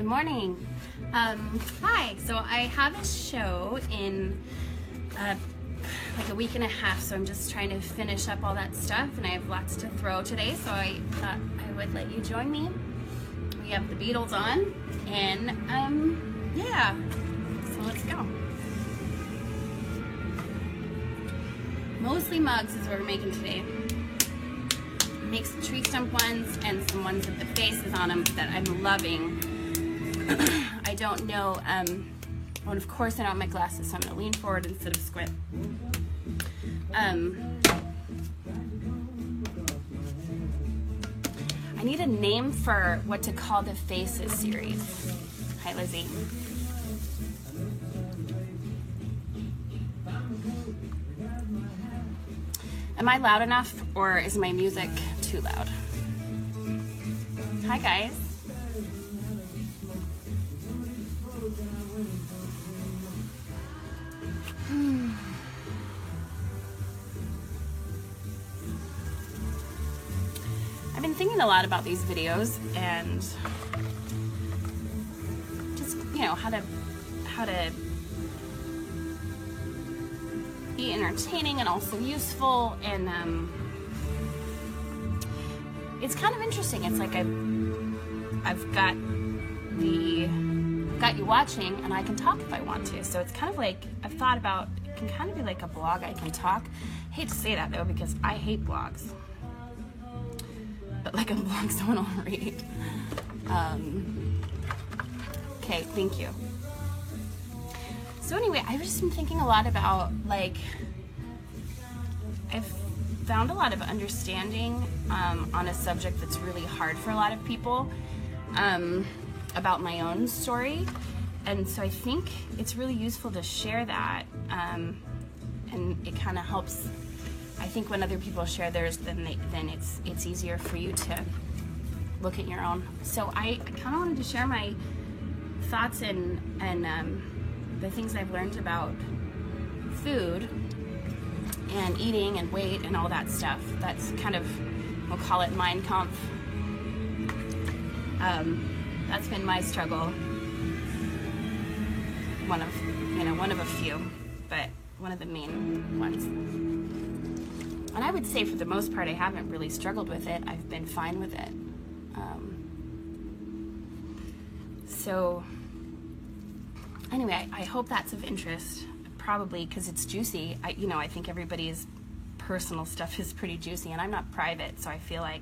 morning. Hi. So I have a show in like a week and a half, so I'm just trying to finish up all that stuff, and I have lots to throw today, so I thought I would let you join me. We have the Beatles on, and yeah, so let's go. Mostly mugs is what we're making today. Make some tree stump ones and some ones with the faces on them that I'm loving. I don't know, and of course I don't have my glasses, so I'm gonna lean forward instead of squint. I need a name for what to call the Faces series. Hi, Lizzie. Am I loud enough, or is my music too loud? Hi, guys. I've been thinking a lot about these videos and just, you know, how to be entertaining and also useful, and it's kind of interesting. It's like I've got you watching, and I can talk if I want to. So it's kind of like, I've thought about, it can kind of be like a blog. I can talk. I hate to say that though, because I hate blogs, but like a blog someone will read. Okay, thank you. So anyway, I've just been thinking a lot about, like, I've found a lot of understanding on a subject that's really hard for a lot of people, about my own story, and so I think it's really useful to share that, and it kind of helps. I think when other people share theirs, then it's easier for you to look at your own. So I kind of wanted to share my thoughts and the things I've learned about food and eating and weight and all that stuff. That's kind of, we'll call it Mein Kampf. That's been my struggle. One of a few, but one of the main ones. And I would say for the most part, I haven't really struggled with it. I've been fine with it. So anyway, I hope that's of interest, probably because it's juicy. I think everybody's personal stuff is pretty juicy, and I'm not private, so I feel like,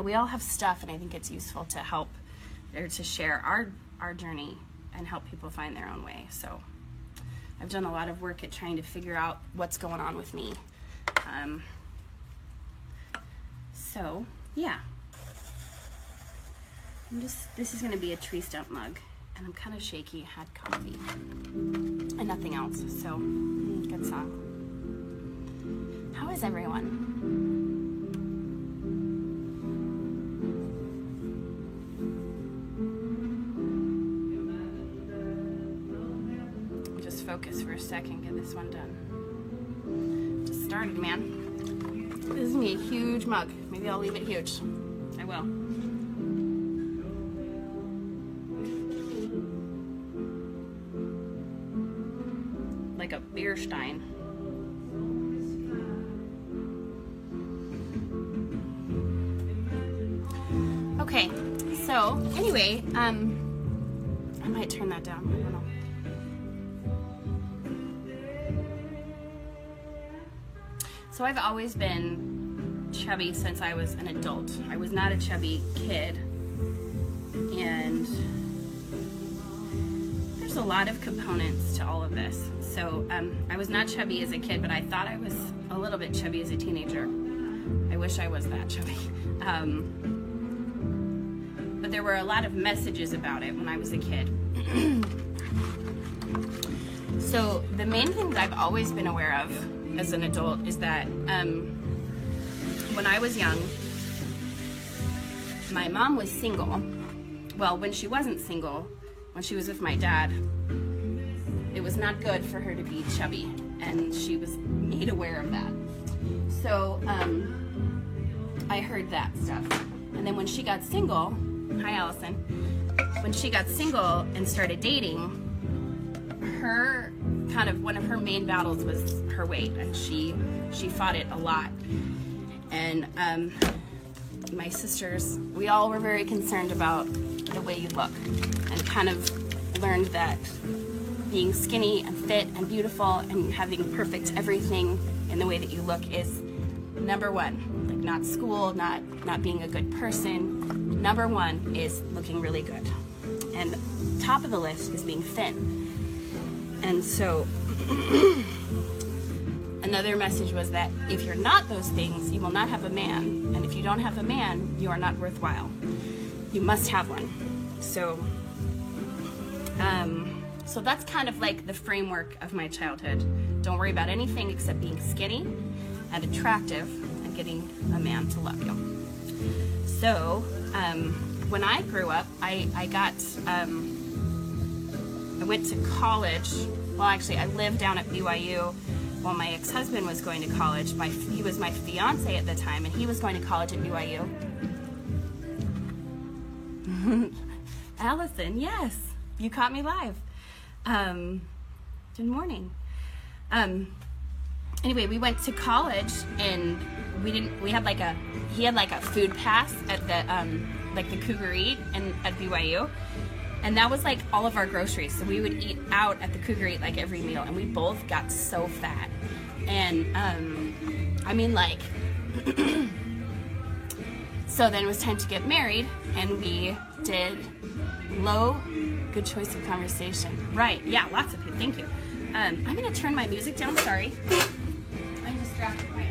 we all have stuff, and I think it's useful to help, or to share our journey and help people find their own way. So I've done a lot of work at trying to figure out what's going on with me. So yeah. This is going to be a tree stump mug, and I'm kind of shaky. I had coffee and nothing else, so good song. How is everyone? I'll just focus for a second, get this one done. Just started, man. This is going to be a huge mug. Maybe I'll leave it huge. I will. Like a beer stein. Okay, so anyway, I might turn that down. I don't know. So I've always been chubby since I was an adult. I was not a chubby kid, and there's a lot of components to all of this. So I was not chubby as a kid, but I thought I was a little bit chubby as a teenager. I wish I was that chubby. But there were a lot of messages about it when I was a kid. So the main things I've always been aware of as an adult is that when I was young, my mom was single. Well, when she wasn't single, when she was with my dad, it was not good for her to be chubby, and she was made aware of that. So I heard that stuff. And then when she got single, hi Allison, when she got single and started dating, her kind of one of her main battles was her weight, and she fought it a lot. And my sisters, we all were very concerned about the way you look, and kind of learned that being skinny and fit and beautiful and having perfect everything in the way that you look is number one. Like, not school, not being a good person. Number one is looking really good. And top of the list is being thin. And so another message was that if you're not those things, you will not have a man. And if you don't have a man, you are not worthwhile. You must have one. So so that's kind of like the framework of my childhood. Don't worry about anything except being skinny and attractive and getting a man to love you. So when I grew up, I went to college. Well, actually, I lived down at BYU while my ex-husband was going to college. He was my fiance at the time, and he was going to college at BYU. Allison, yes, you caught me live. Good morning. Anyway, we went to college, and he had like a food pass at the like the Cougar Eat and at BYU, and that was like all of our groceries. So we would eat out at the Cougar Eat like every meal, and we both got so fat. And I mean, like so then it was time to get married, and we did good choice of conversation. Right, yeah, lots of people, thank you. I'm gonna turn my music down, sorry. I'm distracted by it.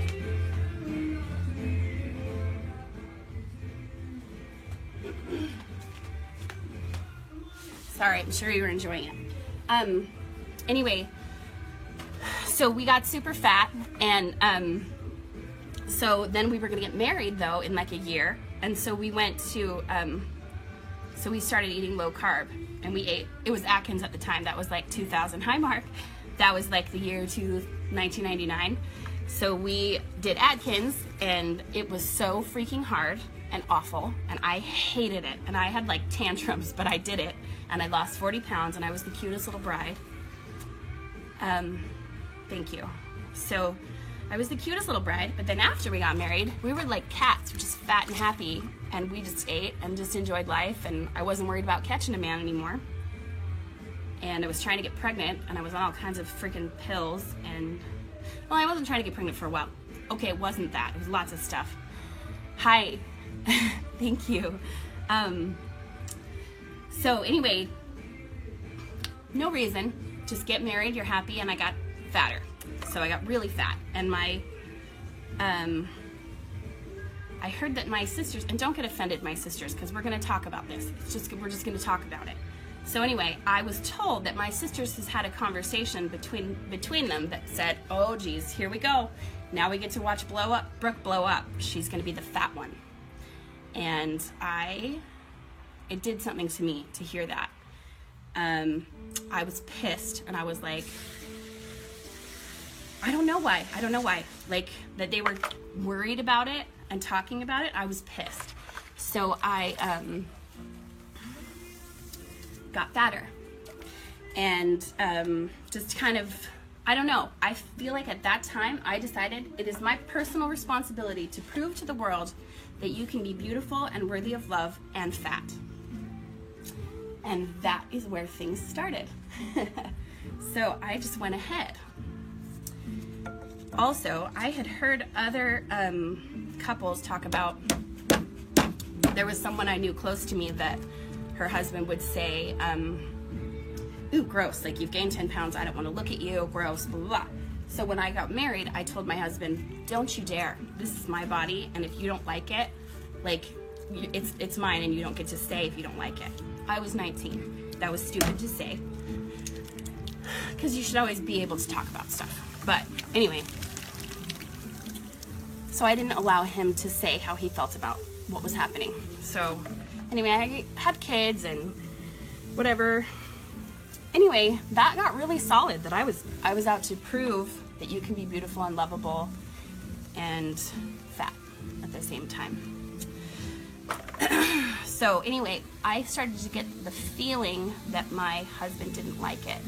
Sorry, I'm sure you were enjoying it. Anyway, so we got super fat, and so then we were gonna get married though in like a year, and so we went to so we started eating low carb, and we ate, it was Atkins at the time, that was like 2000. Hi Mark, that was like the year 1999. So we did Atkins, and it was so freaking hard and awful, and I hated it, and I had like tantrums, but I did it, and I lost 40 pounds, and I was the cutest little bride. Thank you. So I was the cutest little bride, but then after we got married, we were like cats, we're just fat and happy, and we just ate and just enjoyed life, and I wasn't worried about catching a man anymore. And I was trying to get pregnant, and I was on all kinds of freaking pills, and, well, I wasn't trying to get pregnant for a while. Okay, it wasn't that, it was lots of stuff. Hi, thank you. So anyway, no reason, just get married, you're happy, and I got fatter. So I got really fat, and I heard that my sisters, and don't get offended, my sisters, because we're going to talk about this. We're just going to talk about it. So anyway, I was told that my sisters has had a conversation between them that said, oh geez, here we go. Now we get to watch Brooke blow up. She's going to be the fat one. And it did something to me to hear that. I was pissed, and I was like, I don't know why. Like, that they were worried about it and talking about it, I was pissed. So I got fatter. And just kind of, I don't know, I feel like at that time I decided it is my personal responsibility to prove to the world that you can be beautiful and worthy of love and fat. And that is where things started. So I just went ahead. Also, I had heard other couples talk about, there was someone I knew close to me that her husband would say, ooh, gross, like you've gained 10 pounds, I don't want to look at you, gross, blah, blah, blah. So when I got married, I told my husband, don't you dare, this is my body, and if you don't like it, like, it's mine, and you don't get to say if you don't like it. I was 19. That was stupid to say, because you should always be able to talk about stuff. But anyway, so I didn't allow him to say how he felt about what was happening. So anyway, I had kids and whatever. Anyway, that got really solid, that I was out to prove that you can be beautiful and lovable and fat at the same time. So anyway, I started to get the feeling that my husband didn't like it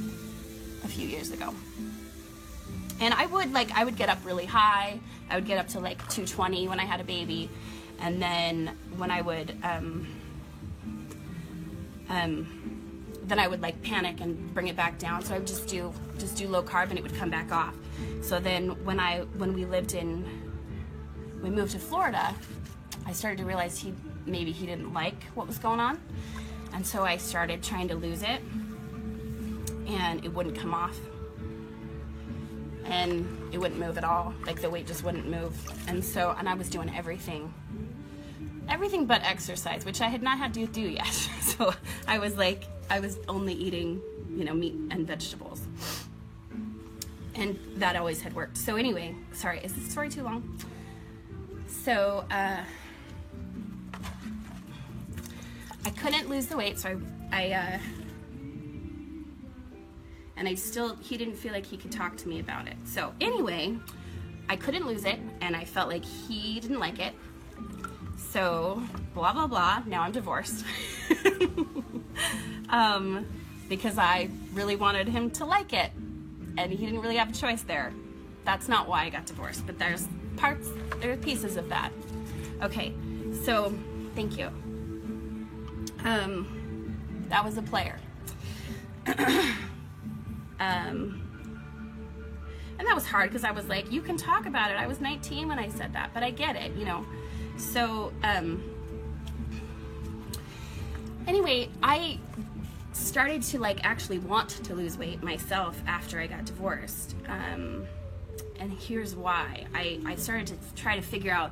a few years ago. And I would get up really high. I would get up to like 220 when I had a baby. And then when I would, then I would like panic and bring it back down. So I would just do low carb and it would come back off. So then when we moved to Florida, I started to realize maybe he didn't like what was going on. And so I started trying to lose it and it wouldn't come off. And it wouldn't move at all. Like the weight just wouldn't move. And I was doing everything but exercise, which I had not had to do yet. So I was only eating, meat and vegetables. And that always had worked. So anyway, sorry, is this story too long? So I couldn't lose the weight, so he didn't feel like he could talk to me about it. So anyway, I couldn't lose it, and I felt like he didn't like it. So, blah, blah, blah, now I'm divorced. Because I really wanted him to like it, and he didn't really have a choice there. That's not why I got divorced, but there are pieces of that. Okay, so, thank you. That was a player. And that was hard because I was like, you can talk about it. I was 19 when I said that, but I get it, So, anyway, I started to actually want to lose weight myself after I got divorced. And here's why. I started to try to figure out,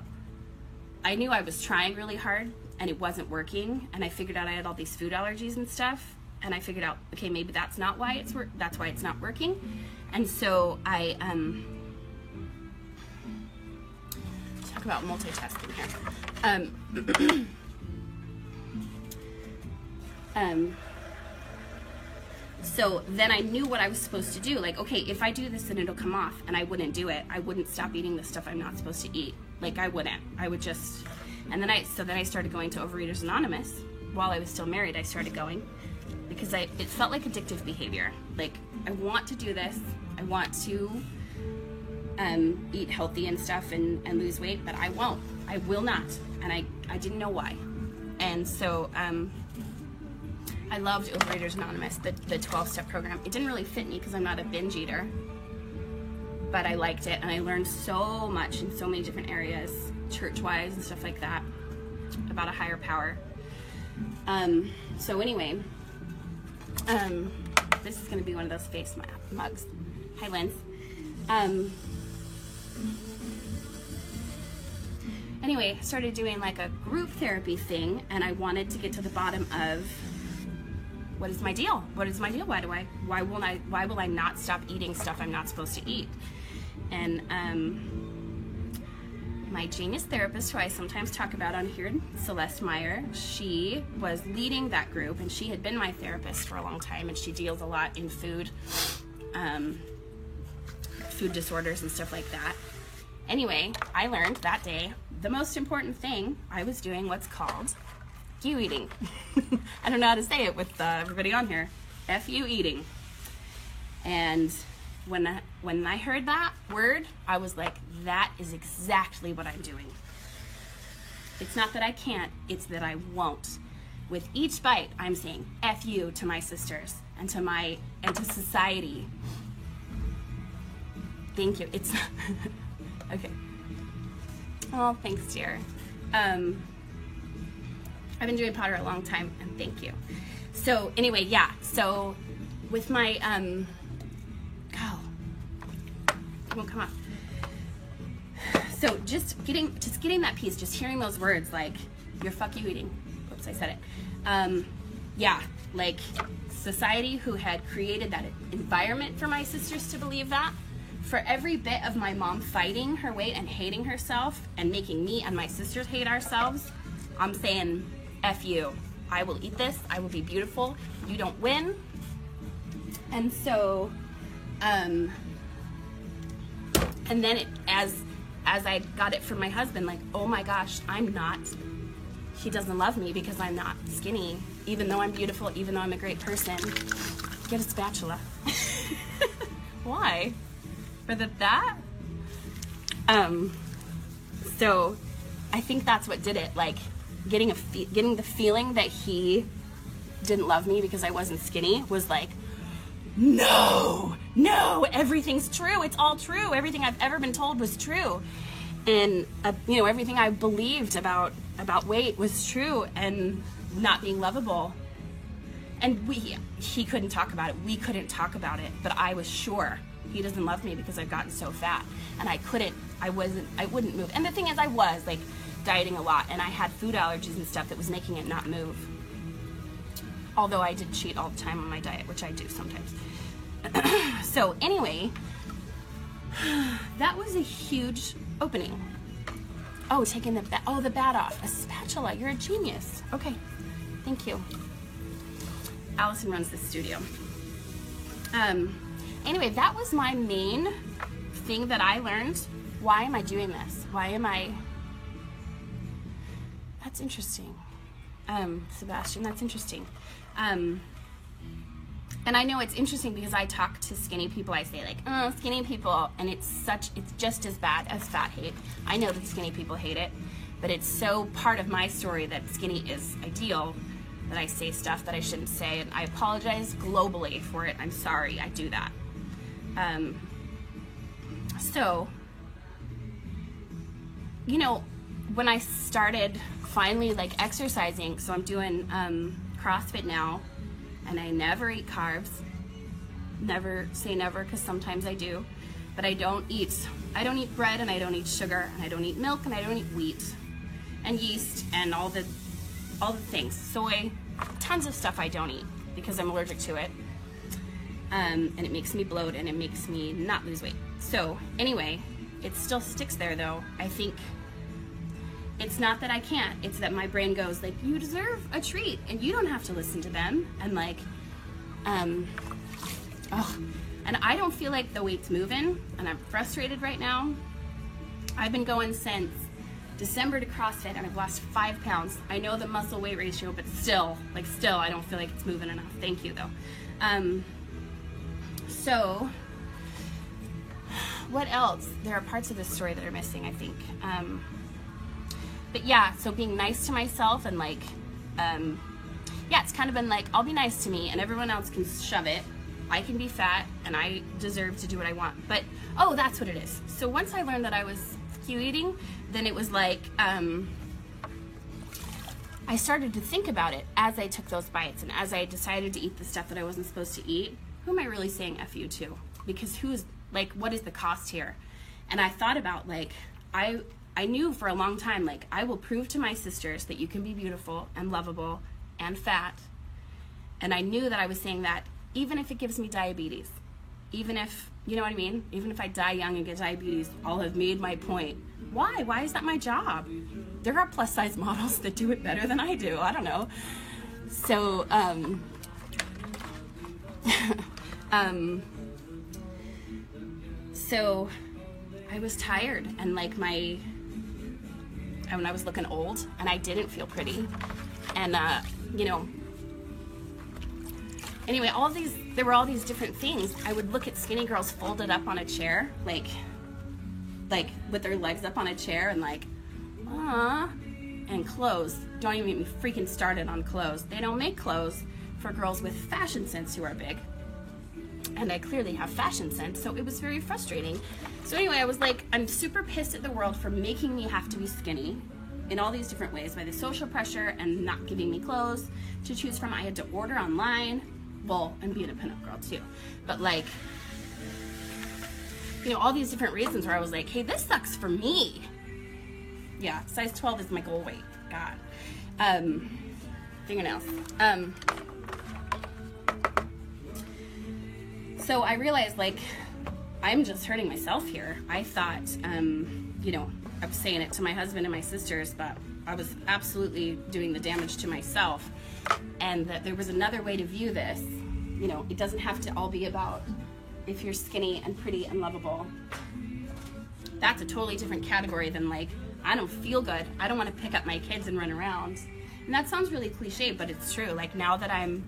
I knew I was trying really hard and it wasn't working. And I figured out I had all these food allergies and stuff. And I figured out, okay, maybe that's not why that's why it's not working. And so I talk about multitasking here. So then I knew what I was supposed to do. Okay, if I do this, then it'll come off, and I wouldn't do it. I wouldn't stop eating the stuff I'm not supposed to eat. I wouldn't. I would just. And then I started going to Overeaters Anonymous while I was still married. I started going. Because it felt like addictive behavior. I want to do this. I want to eat healthy and stuff and lose weight, but I won't. I will not. And I didn't know why. And so I loved Overeaters Anonymous, the 12-step program. It didn't really fit me because I'm not a binge eater, but I liked it, and I learned so much in so many different areas, church-wise and stuff like that, about a higher power. So anyway, this is going to be one of those face mugs. Hi, Linz. Anyway, I started doing a group therapy thing, and I wanted to get to the bottom of what is my deal? What is my deal? Why will I not stop eating stuff I'm not supposed to eat? And my genius therapist, who I sometimes talk about on here, Celeste Meyer, she was leading that group, and she had been my therapist for a long time, and she deals a lot in food disorders and stuff like that. Anyway, I learned that day the most important thing, I was doing what's called FU eating. I don't know how to say it with everybody on here. FU eating. And when I heard that word, I was like, that is exactly what I'm doing. It's not that I can't, it's that I won't. With each bite, I'm saying F you to my sisters and to society. Thank you. It's okay. Oh, thanks, dear. I've been doing Potter a long time, and thank you. So anyway, yeah. So with my it won't come up. So just getting that piece, just hearing those words you're fuck you eating. Oops, I said it. Yeah, society who had created that environment for my sisters to believe that. For every bit of my mom fighting her weight and hating herself and making me and my sisters hate ourselves, I'm saying, F you. I will eat this. I will be beautiful. You don't win. And so, and then as I got it from my husband, oh my gosh, I'm not he doesn't love me because I'm not skinny, even though I'm beautiful, even though I'm a great person. Get a spatula. Why? For that? So I think that's what did it. Like getting the feeling that he didn't love me because I wasn't skinny was like, no, everything's true. It's all true. Everything I've ever been told was true. And, everything I believed about weight was true and not being lovable. And he couldn't talk about it. We couldn't talk about it, but I was sure he doesn't love me because I've gotten so fat. And I wouldn't move. And the thing is, I was like dieting a lot and I had food allergies and stuff that was making it not move. Although I did cheat all the time on my diet, which I do sometimes. So anyway, that was a huge opening. Oh, taking the bat off. A spatula. You're a genius. Okay, thank you. Allison runs this studio. Anyway, that was my main thing that I learned. Why am I doing this? That's interesting. Sebastian, that's interesting. And I know it's interesting because I talk to skinny people. I say like, oh, skinny people, and it's just as bad as fat hate. I know that skinny people hate it, but it's so part of my story that skinny is ideal that I say stuff that I shouldn't say, and I apologize globally for it. I'm sorry, I do that. So, when I started finally like exercising, so I'm doing CrossFit now, and I never eat carbs. Never say never, because sometimes I do, but I don't eat bread, and I don't eat sugar, and I don't eat milk, and I don't eat wheat and yeast and all the things, soy, tons of stuff I don't eat because I'm allergic to it, and it makes me bloat and it makes me not lose weight. So anyway, it still sticks there though. I think it's not that I can't, it's that my brain goes like, you deserve a treat and you don't have to listen to them, and like and I don't feel like the weight's moving, and I'm frustrated right now. I've been going since December to CrossFit, and I've lost 5 pounds. I know the muscle weight ratio, but still I don't feel like it's moving enough. Thank you though. So what else? There are parts of this story that are missing, I think. But yeah, so being nice to myself and like, it's kind of been like, I'll be nice to me and everyone else can shove it. I can be fat and I deserve to do what I want. But, that's what it is. So once I learned that I was skew eating, then it was like, I started to think about it as I took those bites and as I decided to eat the stuff that I wasn't supposed to eat. Who am I really saying F you to? Because what is the cost here? And I thought about like, I knew for a long time, like, I will prove to my sisters that you can be beautiful and lovable and fat. And I knew that I was saying that even if it gives me diabetes, even if, you know what I mean? Even if I die young and get diabetes, I'll have made my point. Why? Why is that my job? There are plus size models that do it better than I do. I don't know. So, so I was tired and like when I was looking old and I didn't feel pretty. And, anyway, there were all these different things. I would look at skinny girls folded up on a chair, like with their legs up on a chair and like, and clothes. Don't even get me freaking started on clothes. They don't make clothes for girls with fashion sense who are big. And I clearly have fashion sense, so it was very frustrating. So anyway, I was like, I'm super pissed at the world for making me have to be skinny in all these different ways, by the social pressure and not giving me clothes to choose from. I had to order online. Well, I'm being a pinup girl too. But like, all these different reasons where I was like, hey, this sucks for me. Yeah, size 12 is my goal weight. God. Fingernails. So I realized, like, I'm just hurting myself here. I thought, I was saying it to my husband and my sisters, but I was absolutely doing the damage to myself. And that there was another way to view this. It doesn't have to all be about if you're skinny and pretty and lovable. That's a totally different category than like, I don't feel good. I don't want to pick up my kids and run around. And that sounds really cliche, but it's true. Like, now that I'm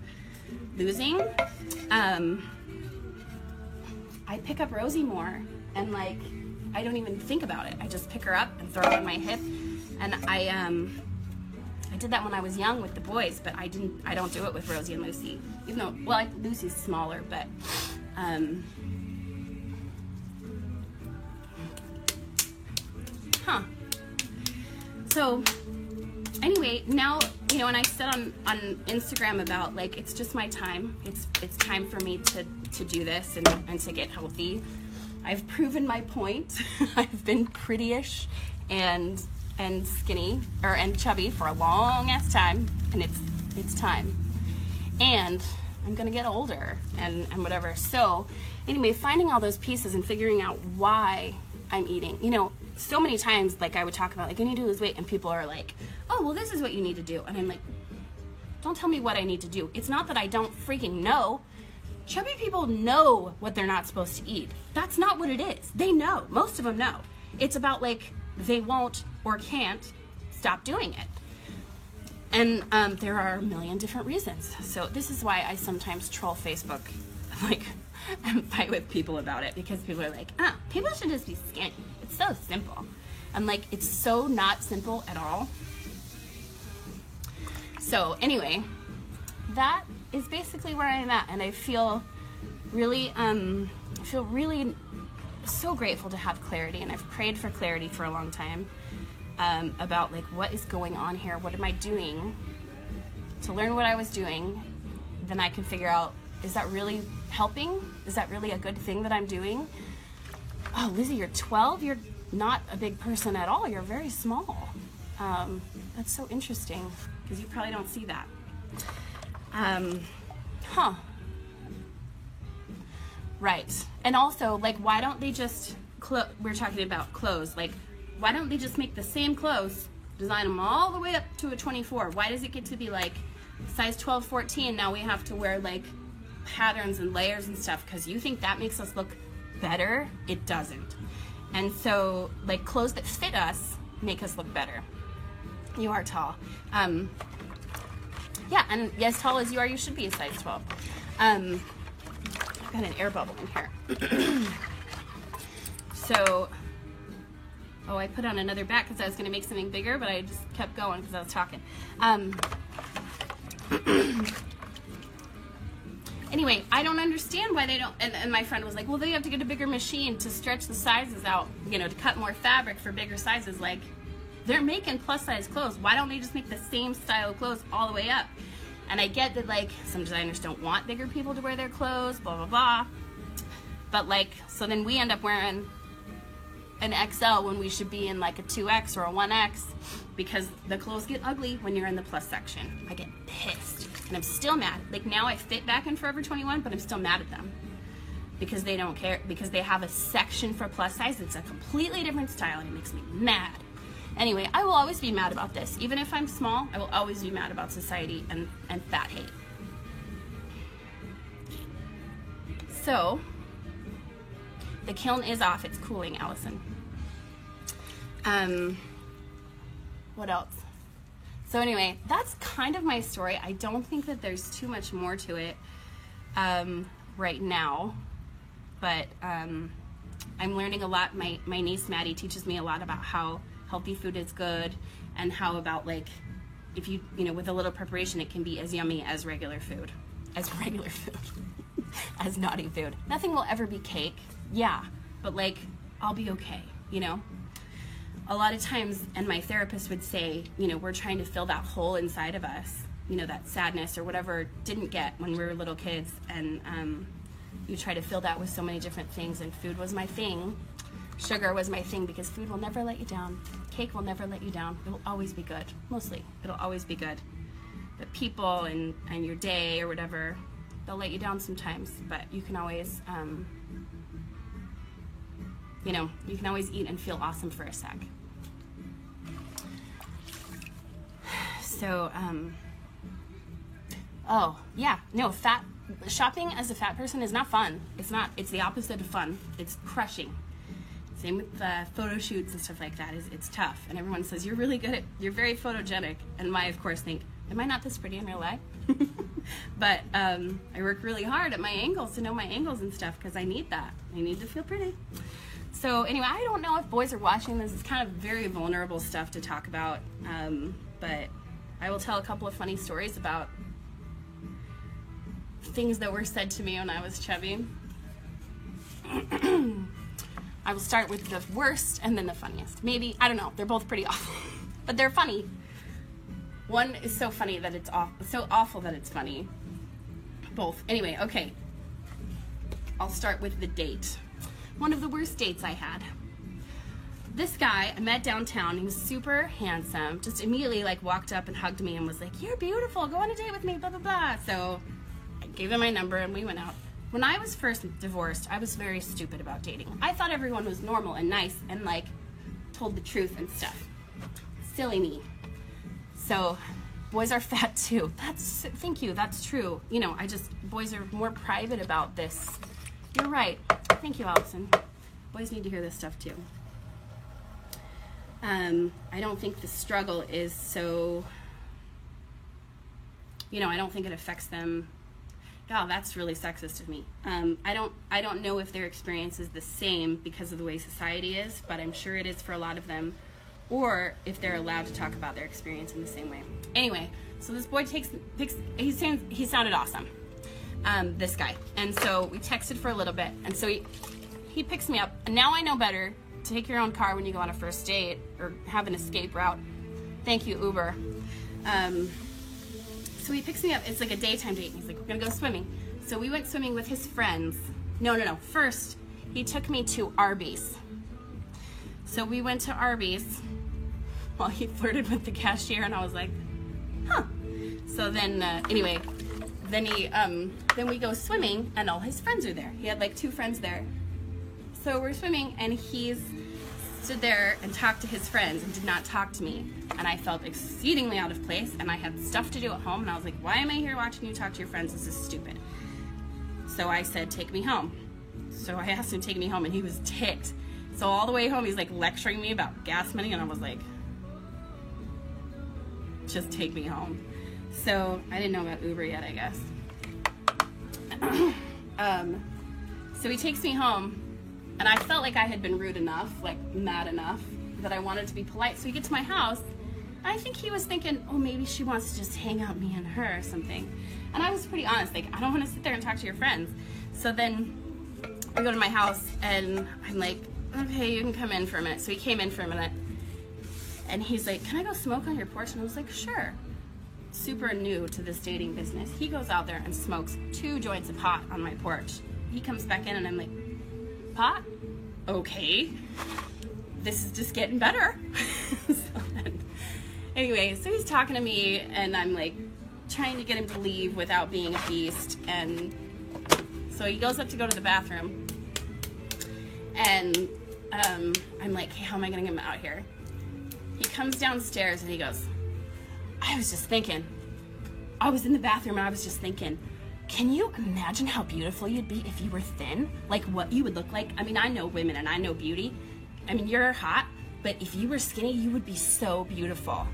losing, I pick up Rosie more, and like, I don't even think about it. I just pick her up and throw her on my hip. And I did that when I was young with the boys, but I don't do it with Rosie and Lucy. Even though, well, Lucy's smaller, but so anyway, now, you know, and I said on Instagram about, like, it's just my time. It's time for me to do this and to get healthy. I've proven my point. I've been prettyish and skinny and chubby for a long ass time, and it's time. And I'm gonna get older and whatever. So anyway, finding all those pieces and figuring out why I'm eating. You know, so many times, like, I would talk about, like, I need to lose weight, and people are like, oh, well, this is what you need to do. And I'm like, don't tell me what I need to do. It's not that I don't freaking know. Chubby people know what they're not supposed to eat. That's not what it is. They know. Most of them know. It's about, like, they won't or can't stop doing it. And there are a million different reasons. So this is why I sometimes troll Facebook, like, and fight with people about it, because people are like, people should just be skinny. It's so simple. I'm like, it's so not simple at all. So anyway, that is basically where I'm at, and I feel really so grateful to have clarity, and I've prayed for clarity for a long time about, like, what is going on here, what am I doing, to learn what I was doing. Then I can figure out, is that really helping? Is that really a good thing that I'm doing? Oh, Lizzie, you're 12? You're not a big person at all. You're very small. That's so interesting, because you probably don't see that. Right. And also, like, why don't they just, we're talking about clothes, like, why don't they just make the same clothes, design them all the way up to a 24? Why does it get to be, like, size 12, 14? Now we have to wear, like, patterns and layers and stuff because you think that makes us look better? It doesn't. And so, like, clothes that fit us make us look better. You are tall. Yeah, and as tall as you are, you should be a size 12. I've got an air bubble in here. So, oh, I put on another bat because I was going to make something bigger, but I just kept going because I was talking. Anyway, I don't understand why they don't, and my friend was like, well, they have to get a bigger machine to stretch the sizes out, you know, to cut more fabric for bigger sizes. Like, they're making plus size clothes. Why don't they just make the same style of clothes all the way up? And I get that, like, some designers don't want bigger people to wear their clothes, blah, blah, blah. But, like, so then we end up wearing an XL when we should be in, like, a 2X or a 1X because the clothes get ugly when you're in the plus section. I get pissed. And I'm still mad. Like, now I fit back in Forever 21, but I'm still mad at them because they don't care, because they have a section for plus size. It's a completely different style, and it makes me mad. Anyway, I will always be mad about this. Even if I'm small, I will always be mad about society and fat hate. So, the kiln is off. It's cooling, Allison. What else? So anyway, that's kind of my story. I don't think that there's too much more to it right now, but I'm learning a lot. My niece Maddie teaches me a lot about how healthy food is good, and how about, like, if you know, with a little preparation, it can be as yummy as regular food. As naughty food. Nothing will ever be cake, yeah, but, like, I'll be okay, you know? A lot of times, and my therapist would say, you know, we're trying to fill that hole inside of us, you know, that sadness or whatever didn't get when we were little kids, and you try to fill that with so many different things, and food was my thing. Sugar was my thing, because food will never let you down. Cake will never let you down. It will always be good. Mostly, it'll always be good. But people and your day or whatever, they'll let you down sometimes, but you can always, you know, you can always eat and feel awesome for a sec. So, oh, yeah, no, shopping as a fat person is not fun. It's not, it's the opposite of fun. It's crushing. Same with photo shoots and stuff like that. It's tough, and everyone says you're very photogenic, and I of course think, am I not this pretty in real life? But I work really hard at my angles to know my angles and stuff because I need that. I need to feel pretty. So anyway, I don't know if boys are watching this. It's kind of very vulnerable stuff to talk about, but I will tell a couple of funny stories about things that were said to me when I was chubby. I will start with the worst and then the funniest. Maybe, I don't know, they're both pretty awful, but they're funny. One is so funny that it's so awful that it's funny. Both. Anyway, okay. I'll start with the date. One of the worst dates I had. This guy I met downtown. He was super handsome. Just immediately like walked up and hugged me and was like, "You're beautiful. Go on a date with me." Blah blah blah. So I gave him my number and we went out. When I was first divorced, I was very stupid about dating. I thought everyone was normal and nice and like told the truth and stuff. Silly me. So boys are fat too. Thank you, that's true. You know, boys are more private about this. You're right. Thank you, Allison. Boys need to hear this stuff too. I don't think the struggle is so, you know, I don't think it affects them. God, that's really sexist of me. I don't know if their experience is the same because of the way society is, but I'm sure it is for a lot of them, or if they're allowed to talk about their experience in the same way. Anyway, so this boy he sounded awesome, this guy. And so we texted for a little bit, and so he picks me up. And now I know better to take your own car when you go on a first date or have an escape route. Thank you, Uber. So he picks me up. It's like a daytime date. He's like, we're gonna go swimming. So we went swimming with his friends. No. First, he took me to Arby's. So we went to Arby's while he flirted with the cashier, and I was like, huh. So then, anyway, then we go swimming, and all his friends are there. He had like 2 friends there. So we're swimming, and he's stood there and talked to his friends and did not talk to me. And I felt exceedingly out of place, and I had stuff to do at home, and I was like, why am I here watching you talk to your friends? This is stupid. So I said, take me home. So I asked him to take me home, and he was ticked. So all the way home, he's like lecturing me about gas money, and I was like, just take me home. So I didn't know about Uber yet, I guess. So he takes me home, and I felt like I had been rude enough, like mad enough, that I wanted to be polite. So we get to my house, and I think he was thinking, oh, maybe she wants to just hang out me and her or something. And I was pretty honest, like, I don't want to sit there and talk to your friends. So then I go to my house, and I'm like, okay, you can come in for a minute. So he came in for a minute, and he's like, can I go smoke on your porch? And I was like, sure. Super new to this dating business. He goes out there and smokes 2 joints of pot on my porch. He comes back in, and I'm like, pot? Okay. This is just getting better. Anyway, so he's talking to me, and I'm like trying to get him to leave without being a beast. And so he goes up to go to the bathroom, and I'm like, hey, how am I gonna get him out here? He comes downstairs and he goes, I was just thinking, I was in the bathroom and I was just thinking, can you imagine how beautiful you'd be if you were thin? Like what you would look like? I mean, I know women and I know beauty. I mean, you're hot, but if you were skinny, you would be so beautiful.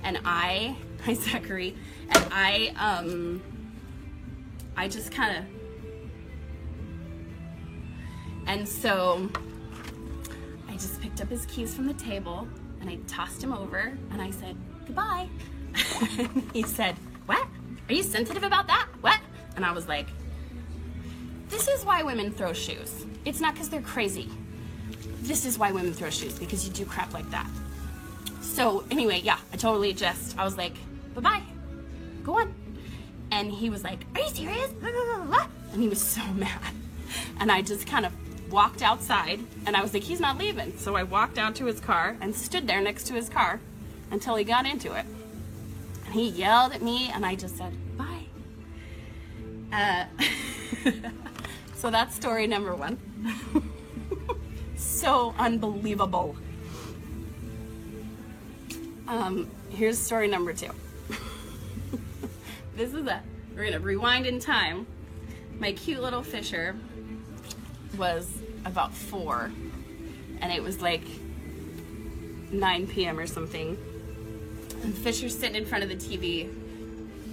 And hi Zachary, and I just kind of, and so I just picked up his keys from the table and I tossed him over and I said, goodbye. And he said, what? Are you sensitive about that? What? And I was like, this is why women throw shoes. It's not because they're crazy. This is why women throw shoes, because you do crap like that. So anyway, yeah, I totally just, I was like, bye-bye, go on. And he was like, are you serious? And he was so mad. And I just kind of walked outside, and I was like, he's not leaving. So I walked out to his car and stood there next to his car until he got into it. And he yelled at me, and I just said, bye. So that's story number 1. So unbelievable. Here's story number 2. We're gonna rewind in time. My cute little Fisher was about 4, and it was like 9 p.m. or something. And Fisher's sitting in front of the TV.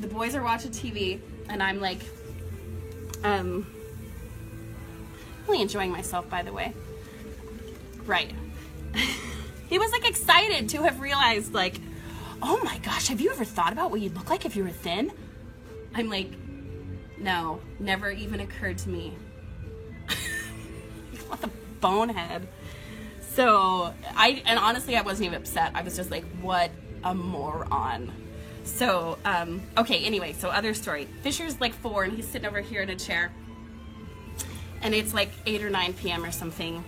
The boys are watching TV, and I'm like, really enjoying myself, by the way. Right. He was like excited to have realized, like, oh my gosh, have you ever thought about what you'd look like if you were thin? I'm like, no, never even occurred to me. What a bonehead. So, and honestly, I wasn't even upset. I was just like, what a moron. So, okay, anyway, so other story. Fisher's like 4, and he's sitting over here in a chair. And it's like 8 or 9 p.m. or something.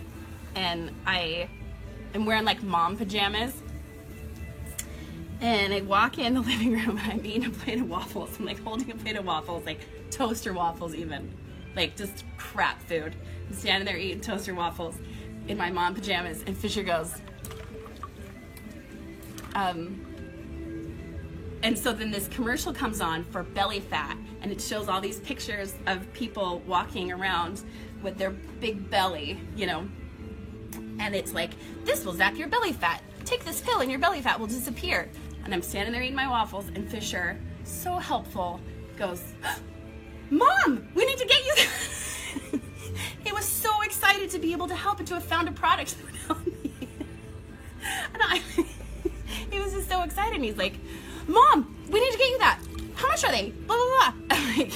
And I am wearing like mom pajamas. And I walk in the living room, and I'm eating a plate of waffles. I'm like holding a plate of waffles, like toaster waffles even. Like just crap food. I'm standing there eating toaster waffles in my mom pajamas, and Fisher goes, and so then this commercial comes on for belly fat, and it shows all these pictures of people walking around with their big belly, you know, and it's like, this will zap your belly fat. Take this pill and your belly fat will disappear. And I'm standing there eating my waffles, and Fisher, so helpful, goes, Mom, we need to get you that. He was so excited to be able to help and to have found a product that would help me. And he was just so excited, and he's like, Mom, we need to get you that. How much are they? Blah, blah, blah. I'm like,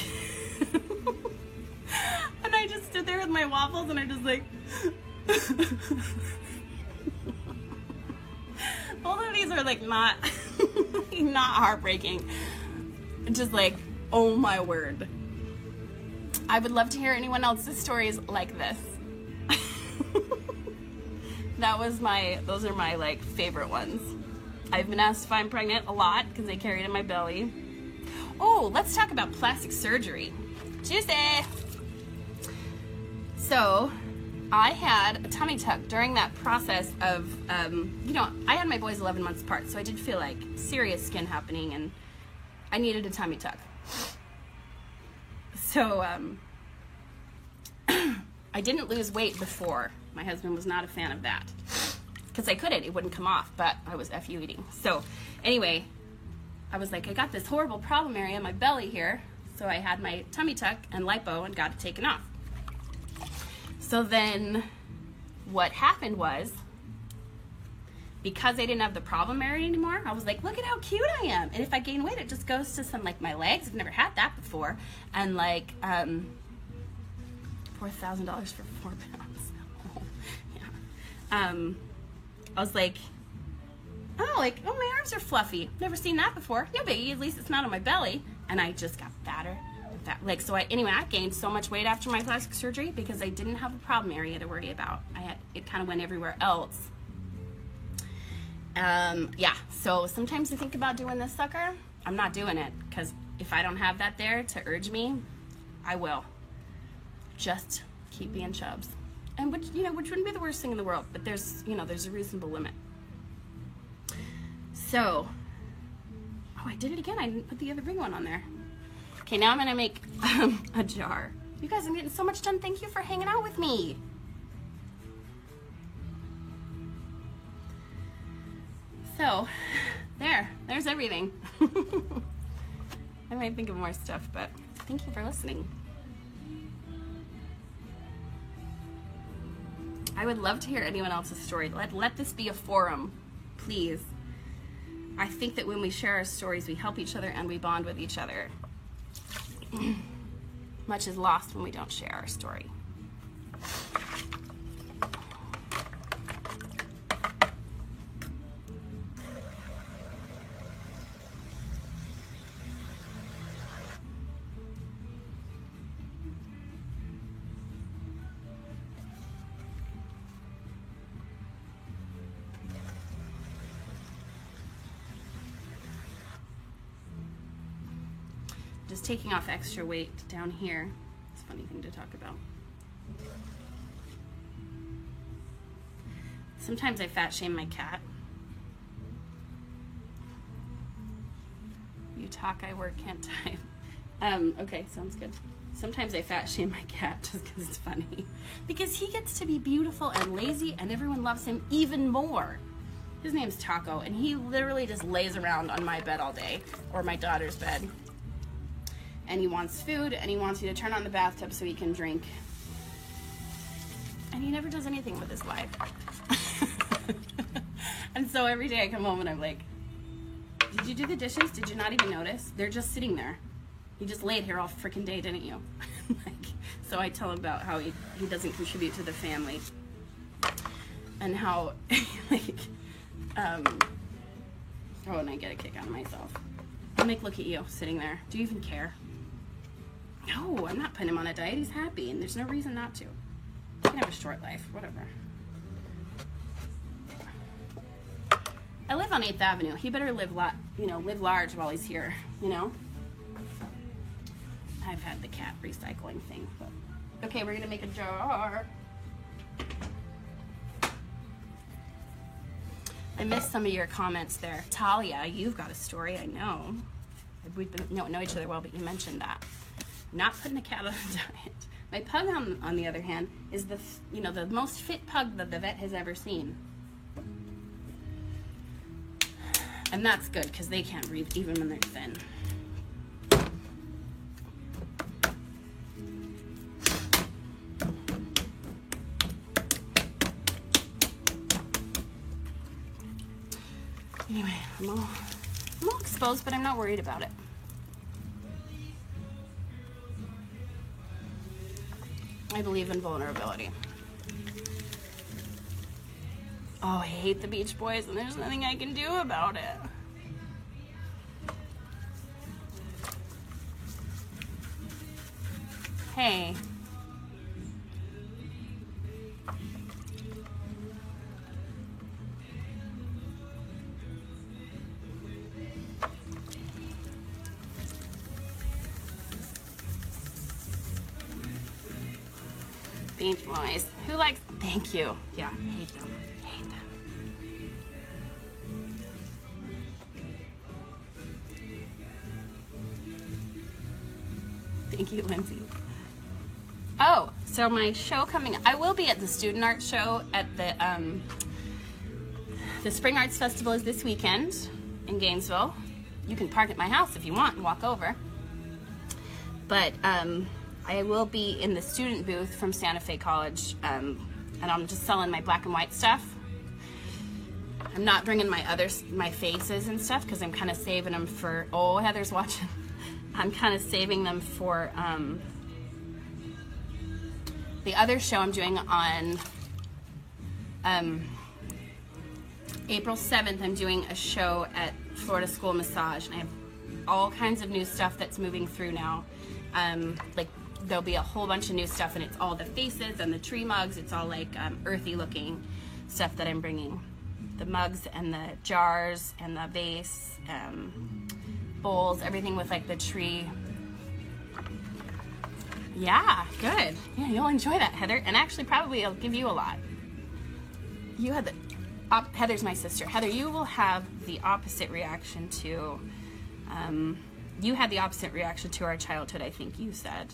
and I just stood there with my waffles, and I just like, both of these are like not heartbreaking. Just like, oh my word. I would love to hear anyone else's stories like this. Those are my like favorite ones. I've been asked if I'm pregnant a lot because I carry it in my belly. Oh, let's talk about plastic surgery. Juicy! So, I had a tummy tuck during that process of, you know, I had my boys 11 months apart, so I did feel like serious skin happening, and I needed a tummy tuck. So, I didn't lose weight before. My husband was not a fan of that. Because I couldn't, it wouldn't come off, but I was FU eating. So, anyway, I was like, I got this horrible problem area in my belly here, so I had my tummy tuck and lipo and got it taken off. So then what happened was, because I didn't have the problem area anymore, I was like, look at how cute I am. And if I gain weight, it just goes to some, like, my legs. I've never had that before. And, like, $4,000 for 4 pounds. Yeah. I was like, oh, my arms are fluffy. Never seen that before. No biggie, at least it's not on my belly. And I just got fatter. Anyway, I gained so much weight after my plastic surgery because I didn't have a problem area to worry about. It kind of went everywhere else. Yeah, so sometimes I think about doing this sucker. I'm not doing it because if I don't have that there to urge me, I will. Just keep being chubs. And which wouldn't be the worst thing in the world, but there's a reasonable limit. So, oh, I did it again. I didn't put the other big one on there. Okay, now I'm gonna make a jar. You guys, I'm getting so much done. Thank you for hanging out with me. So, there's everything. I might think of more stuff, but thank you for listening. I would love to hear anyone else's story. Let this be a forum, please. I think that when we share our stories, we help each other and we bond with each other. Much is lost when we don't share our story. Just taking off extra weight down here. It's a funny thing to talk about. Sometimes I fat shame my cat. You talk, I work, can't type. Okay, sounds good. Sometimes I fat shame my cat just because it's funny. Because he gets to be beautiful and lazy and everyone loves him even more. His name's Taco and he literally just lays around on my bed all day, or my daughter's bed. And he wants food and he wants you to turn on the bathtub so he can drink. And he never does anything with his life. And so every day I come home and I'm like, did you do the dishes? Did you not even notice? They're just sitting there. You just laid here all freaking day, didn't you? So I tell him about how he doesn't contribute to the family. And how, oh, and I get a kick out of myself. I'm like, look at you, sitting there. Do you even care? No, I'm not putting him on a diet. He's happy, and there's no reason not to. He can have a short life, whatever. I live on 8th Avenue. He better live large while he's here, you know? I've had the cat recycling thing, but okay, we're gonna make a jar. I missed some of your comments there. Talia, you've got a story, I know. We don't know each other well, but you mentioned that. Not putting a cat on a diet. My pug, on the other hand, is the most fit pug that the vet has ever seen. And that's good, because they can't breathe even when they're thin. Anyway, I'm all exposed, but I'm not worried about it. I believe in vulnerability. Oh, I hate the Beach Boys, and there's nothing I can do about it. Hey. Beach Boys. Who likes? Thank you. Yeah, hate them. Hate them. Thank you, Lindsay. Oh, so my show coming. I will be at the Student Art Show at the Spring Arts Festival is this weekend in Gainesville. You can park at my house if you want and walk over. But I will be in the student booth from Santa Fe College, and I'm just selling my black and white stuff. I'm not bringing my faces and stuff because I'm kind of saving them for, oh, Heather's watching. I'm kind of saving them for the other show I'm doing on April 7th. I'm doing a show at Florida School of Massage, and I have all kinds of new stuff that's moving through now. Like there'll be a whole bunch of new stuff, and it's all the faces and the tree mugs. It's all like earthy looking stuff that I'm bringing. The mugs and the jars and the vase, bowls, everything with like the tree. Yeah, good. Yeah, you'll enjoy that, Heather. And actually, probably I'll give you a lot. You had the Heather's my sister. Heather, you will have the opposite reaction to. You had the opposite reaction to our childhood. I think you said,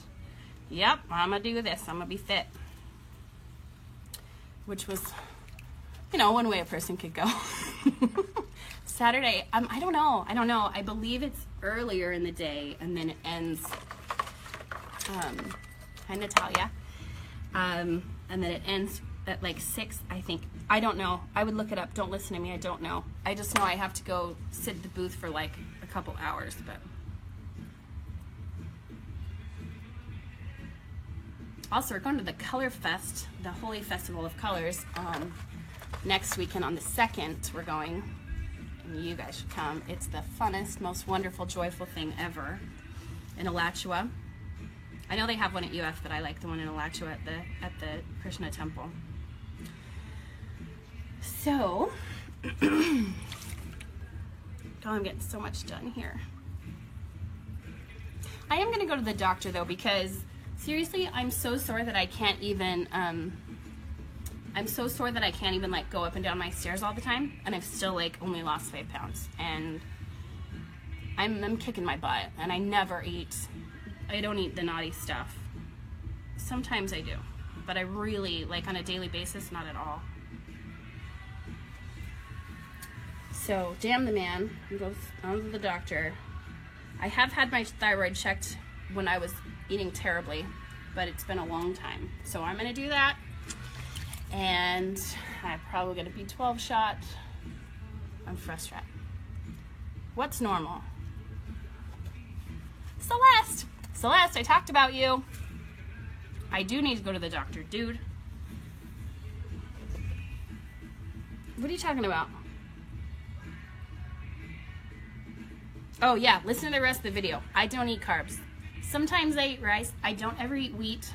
"Yep, I'm gonna do this. I'm gonna be fit," which was, one way a person could go. Saturday, I don't know. I believe it's earlier in the day, and then it ends. Hi, Natalia. And then it ends at like 6, I think. I don't know. I would look it up. Don't listen to me. I don't know. I just know I have to go sit at the booth for like a couple hours, but. Also, we're going to the Color Fest, the Holy Festival of Colors, next weekend on the 2nd. We're going, and you guys should come. It's the funnest, most wonderful, joyful thing ever in Alachua. I know they have one at UF, but I like the one in Alachua at the Krishna Temple. So, oh, I'm getting so much done here. I am going to go to the doctor though, because seriously, I'm so sore that I can't even, like go up and down my stairs all the time, and I've still like only lost 5 pounds, and I'm kicking my butt, and I don't eat the naughty stuff. Sometimes I do, but I really, like on a daily basis, not at all. So, damn the man, he goes on to the doctor. I have had my thyroid checked when I was eating terribly, but it's been a long time. So I'm gonna do that, and I'm probably gonna B12 shot. I'm frustrated. What's normal? Celeste! Celeste, I talked about you. I do need to go to the doctor, dude. What are you talking about? Oh yeah, listen to the rest of the video. I don't eat carbs. Sometimes I eat rice. I don't ever eat wheat.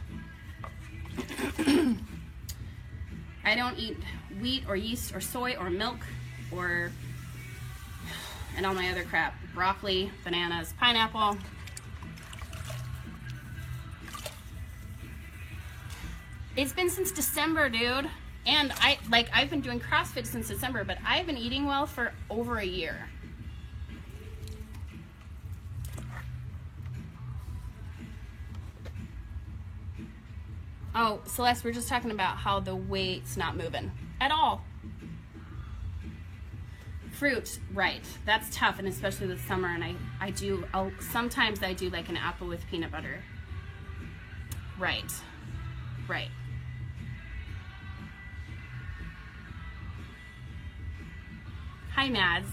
I don't eat wheat or yeast or soy or milk or, and all my other crap. Broccoli, bananas, pineapple. It's been since December, dude. And I've been doing CrossFit since December, but I've been eating well for over a year. Oh, Celeste, we're just talking about how the weight's not moving at all. Fruit, right. That's tough, and especially with summer, and sometimes I do like an apple with peanut butter. Right. Right. Hi, Mads.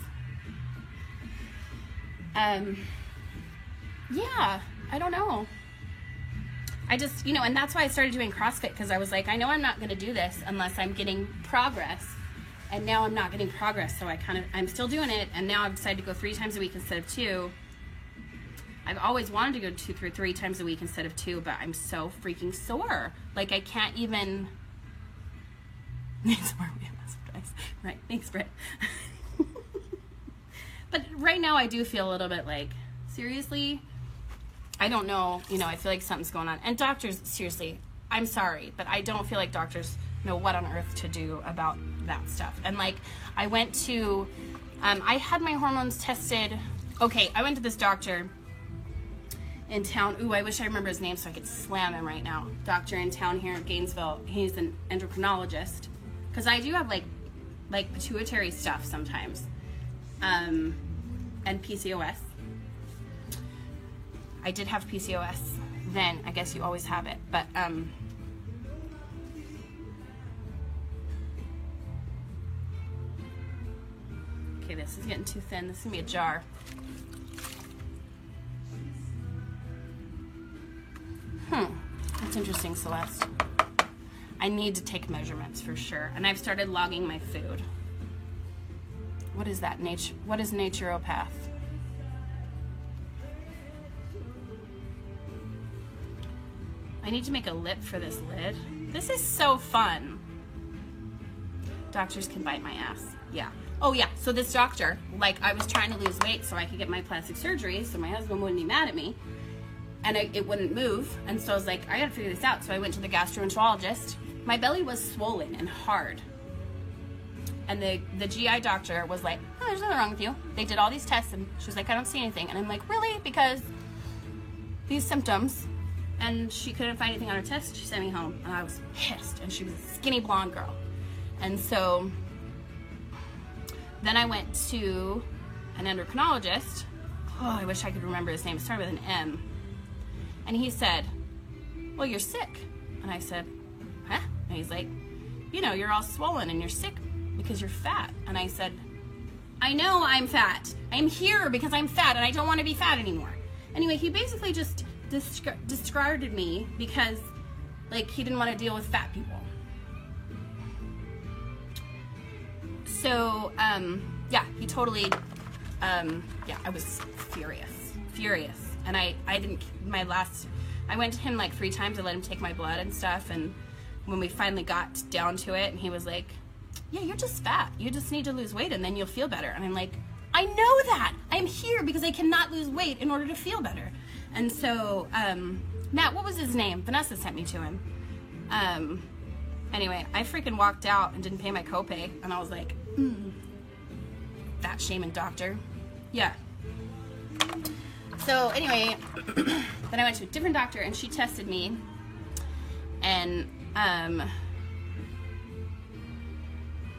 Yeah, I don't know. I just, and that's why I started doing CrossFit, because I was like, I know I'm not going to do this unless I'm getting progress. And now I'm not getting progress, so I'm still doing it, and now I've decided to go 3 times a week instead of 2. I've always wanted to go 3 times a week instead of 2, but I'm so freaking sore. Like, I can't even... Right, thanks, Britt. But right now I do feel a little bit like, seriously? I don't know, I feel like something's going on. And doctors, seriously, I'm sorry, but I don't feel like doctors know what on earth to do about that stuff. And like, I went to, I had my hormones tested. Okay, I went to this doctor in town. Ooh, I wish I remember his name so I could slam him right now. Doctor in town here in Gainesville. He's an endocrinologist. Because I do have like pituitary stuff sometimes. And PCOS. I did have PCOS then. I guess you always have it. But, okay, this is getting too thin. This is going to be a jar. That's interesting, Celeste. I need to take measurements for sure. And I've started logging my food. What is that? What is naturopath? I need to make a lip for this lid. This is so fun. Doctors can bite my ass. Yeah. Oh yeah, so this doctor, I was trying to lose weight so I could get my plastic surgery so my husband wouldn't be mad at me. And it wouldn't move. And so I was like, I gotta figure this out. So I went to the gastroenterologist. My belly was swollen and hard. And the GI doctor was like, oh, there's nothing wrong with you. They did all these tests and she was like, I don't see anything. And I'm like, really? Because these symptoms. And she couldn't find anything on her test. She sent me home, and I was pissed. And she was a skinny blonde girl. And so then I went to an endocrinologist. Oh, I wish I could remember his name. It started with an M. And he said, well, you're sick. And I said, huh? And he's like, you're all swollen and you're sick because you're fat. And I said, I know I'm fat. I'm here because I'm fat and I don't want to be fat anymore. Anyway, he basically just discarded me because he didn't want to deal with fat people. So yeah, he totally yeah, I was furious. And I went to him 3 times. I let him take my blood and stuff, and when we finally got down to it, and he was like, yeah, you're just fat, you just need to lose weight and then you'll feel better. And I'm like, I know that I'm here because I cannot lose weight in order to feel better. And so Matt, what was his name? Vanessa sent me to him. Anyway, I freaking walked out and didn't pay my copay, and I was like, fat shaming doctor. Yeah. So anyway, then I went to a different doctor, and she tested me, And,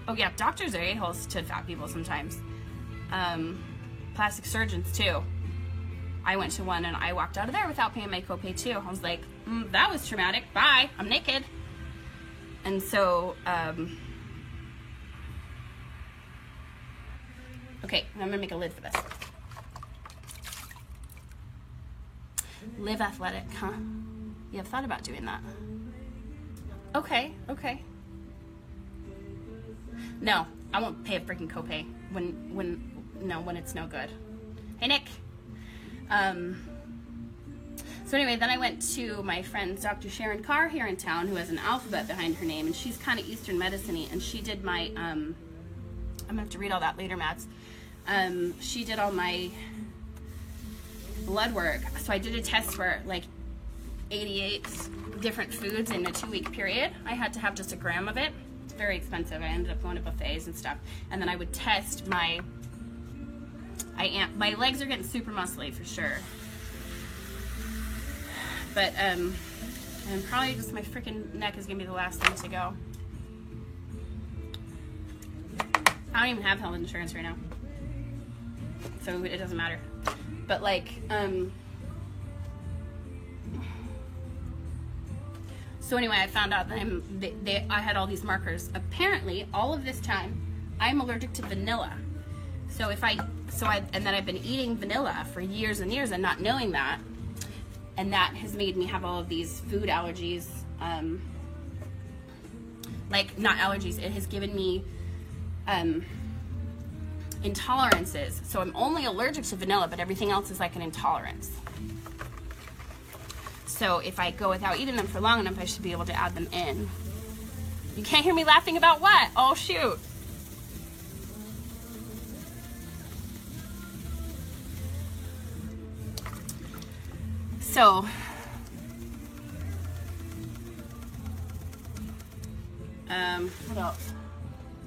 oh yeah, doctors are a-holes to fat people sometimes. Plastic surgeons too. I went to one and I walked out of there without paying my copay too. I was like, that was traumatic. Bye. I'm naked. And so, okay, I'm gonna make a lid for this. Live athletic, huh? Yeah, I've thought about doing that. Okay. No, I won't pay a freaking copay when it's no good. Hey, Nick. So anyway, then I went to my friend Dr. Sharon Carr here in town, who has an alphabet behind her name, and she's kind of Eastern medicine-y, and she did my, I'm gonna have to read all that later, Mads. She did all my blood work. So I did a test for like 88 different foods in a 2-week period. I had to have just a gram of it. It's very expensive. I ended up going to buffets and stuff. And then I would test my legs are getting super muscly for sure. But, and probably just my freaking neck is gonna be the last thing to go. I don't even have health insurance right now, so it doesn't matter. But like, so anyway, I found out that I had all these markers. Apparently, all of this time, I'm allergic to vanilla. So and then I've been eating vanilla for years and years and not knowing that. And that has made me have all of these food allergies, like not allergies, it has given me intolerances. So I'm only allergic to vanilla, but everything else is like an intolerance. So if I go without eating them for long enough, I should be able to add them in. You can't hear me laughing about what? Oh shoot. So, what else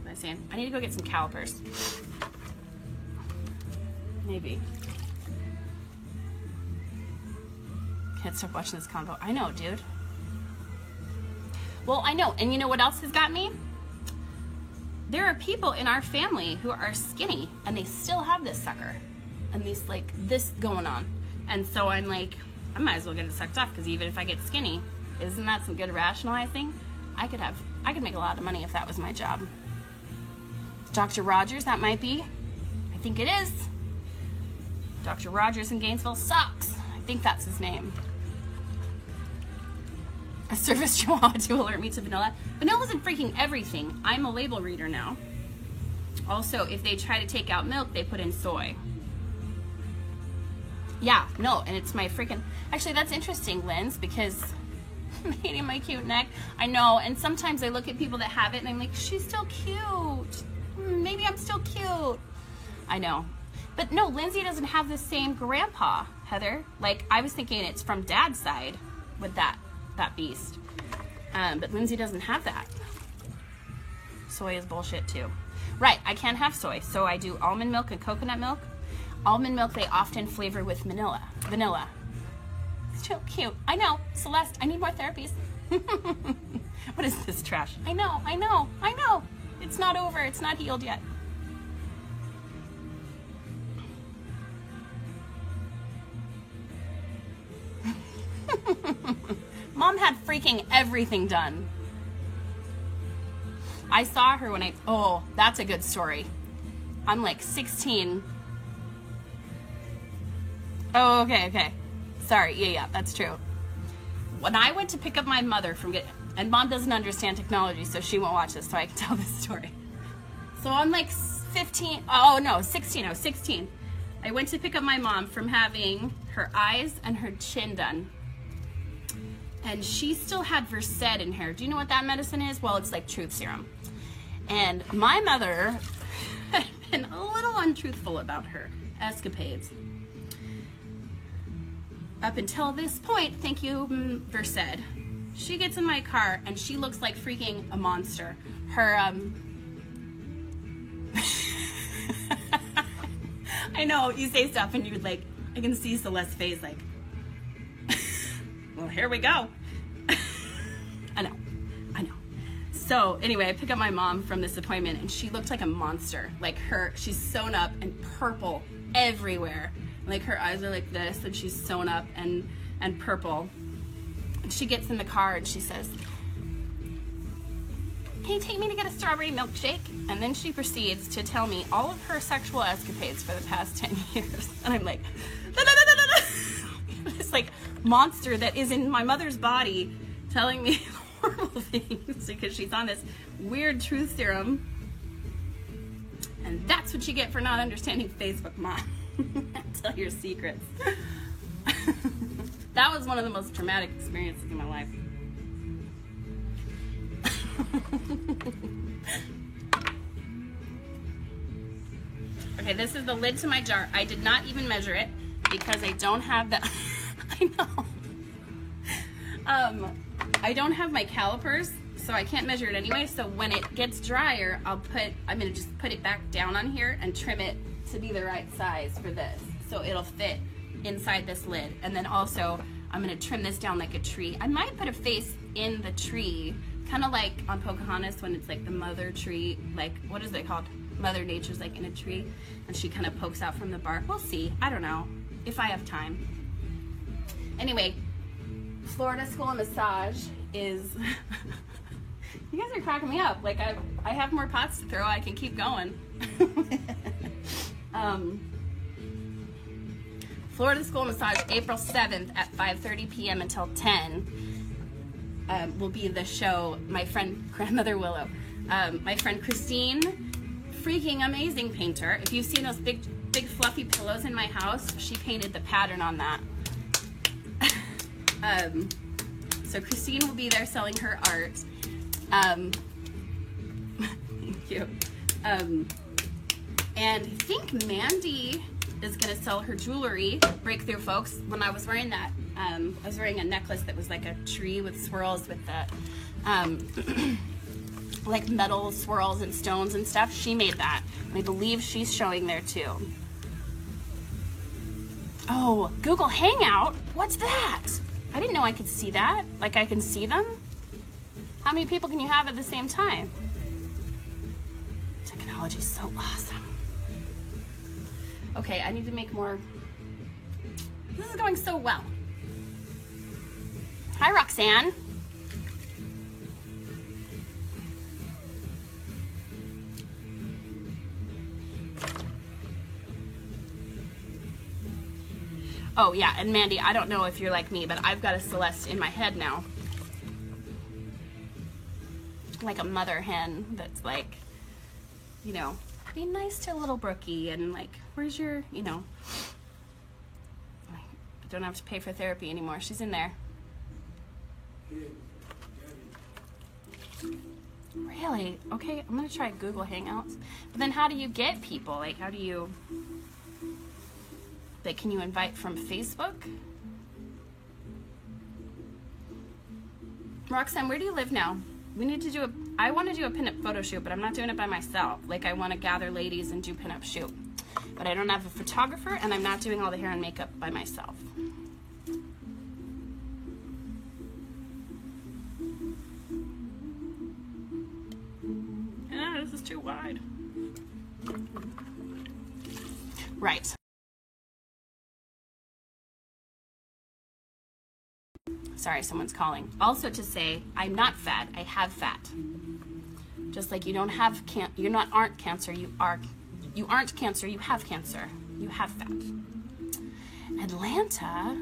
am I saying? I need to go get some calipers. Maybe. Can't stop watching this convo. I know, dude. Well, I know. And you know what else has got me? There are people in our family who are skinny and they still have this sucker and this going on. And so I'm like, I might as well get it sucked off, because even if I get skinny, isn't that some good rationalizing? I could make a lot of money if that was my job. Dr. Rogers, that might be. I think it is. Dr. Rogers in Gainesville sucks. I think that's his name. A service chihuahua to alert me to vanilla. Vanilla's in freaking everything. I'm a label reader now. Also, if they try to take out milk, they put in soy. Yeah, no, and it's my freaking... Actually, that's interesting, Linz, because I'm hating my cute neck. I know, and sometimes I look at people that have it, and I'm like, she's still cute. Maybe I'm still cute. I know. But no, Lindsay doesn't have the same grandpa, Heather. Like, I was thinking it's from Dad's side with that beast. But Lindsay doesn't have that. Soy is bullshit, too. Right, I can't have soy, so I do almond milk and coconut milk. Almond milk they often flavor with vanilla. Still cute. I know. Celeste, I need more therapies. What is this trash? I know. It's not over. It's not healed yet. Mom had freaking everything done. I saw her when oh, that's a good story. I'm like 16. Oh, okay. Sorry, yeah, that's true. When I went to pick up my mother and Mom doesn't understand technology, so she won't watch this, so I can tell this story. So I'm like 16. I was 16. I went to pick up my mom from having her eyes and her chin done. And she still had Versed in her. Do you know what that medicine is? Well, it's like truth serum. And my mother had been a little untruthful about her escapades. Up until this point, thank you, Versed. She gets in my car and she looks like freaking a monster. Her, I know, you say stuff and you're like, I can see Celeste's face like, well, here we go. So anyway, I pick up my mom from this appointment, and she looked like a monster. Like she's sewn up and purple everywhere. Like her eyes are like this, and she's sewn up and purple. And she gets in the car and she says, "Can you take me to get a strawberry milkshake?" And then she proceeds to tell me all of her sexual escapades for the past 10 years. And I'm like, this like monster that is in my mother's body telling me horrible things because she's on this weird truth serum. And that's what you get for not understanding Facebook, Mom. Tell your secrets. That was one of the most traumatic experiences in my life. Okay, this is the lid to my jar. I did not even measure it because I don't have the I know. I don't have my calipers, so I can't measure it anyway. So when it gets drier, I'm gonna just put it back down on here and trim it to be the right size for this. So it'll fit inside this lid. And then also I'm gonna trim this down like a tree. I might put a face in the tree, kind of like on Pocahontas when it's like the mother tree, like, what is it called? Mother Nature's like in a tree and she kind of pokes out from the bark. We'll see, I don't know, if I have time. Anyway, Florida School of Massage is, you guys are cracking me up. Like I have more pots to throw, I can keep going. Florida School of Massage, April 7th at 5:30 p.m. until 10 will be the show. My friend, Grandmother Willow, my friend Christine, freaking amazing painter. If you've seen those big fluffy pillows in my house, she painted the pattern on that. So Christine will be there selling her art. Thank you. And I think Mandy is gonna sell her jewelry. Breakthrough, folks. When I was wearing that, I was wearing a necklace that was like a tree with swirls with the like metal swirls and stones and stuff. She made that. And I believe she's showing there too. Oh, Google Hangout? What's that? I didn't know I could see that. Like I can see them? How many people can you have at the same time? Technology's so awesome. Okay, I need to make more. This is going so well. Hi, Roxanne. Oh yeah, and Mandy, I don't know if you're like me, but I've got a Celeste in my head now. Like a mother hen that's like, you know, be nice to little Brookie and like, where's your, you know, I don't have to pay for therapy anymore. She's in there. Really? Okay, I'm gonna try Google Hangouts. But then how do you get people? Like, how do you, like, can you invite from Facebook? Roxanne, where do you live now? We need to do I want to do a pinup photo shoot, but I'm not doing it by myself. Like, I want to gather ladies and do pinup shoot. But I don't have a photographer, and I'm not doing all the hair and makeup by myself. Ah, this is too wide. Right. Sorry, someone's calling. Also to say, I'm not fat. I have fat. Just like you don't have aren't cancer. You aren't cancer. You have cancer. You have fat. Atlanta.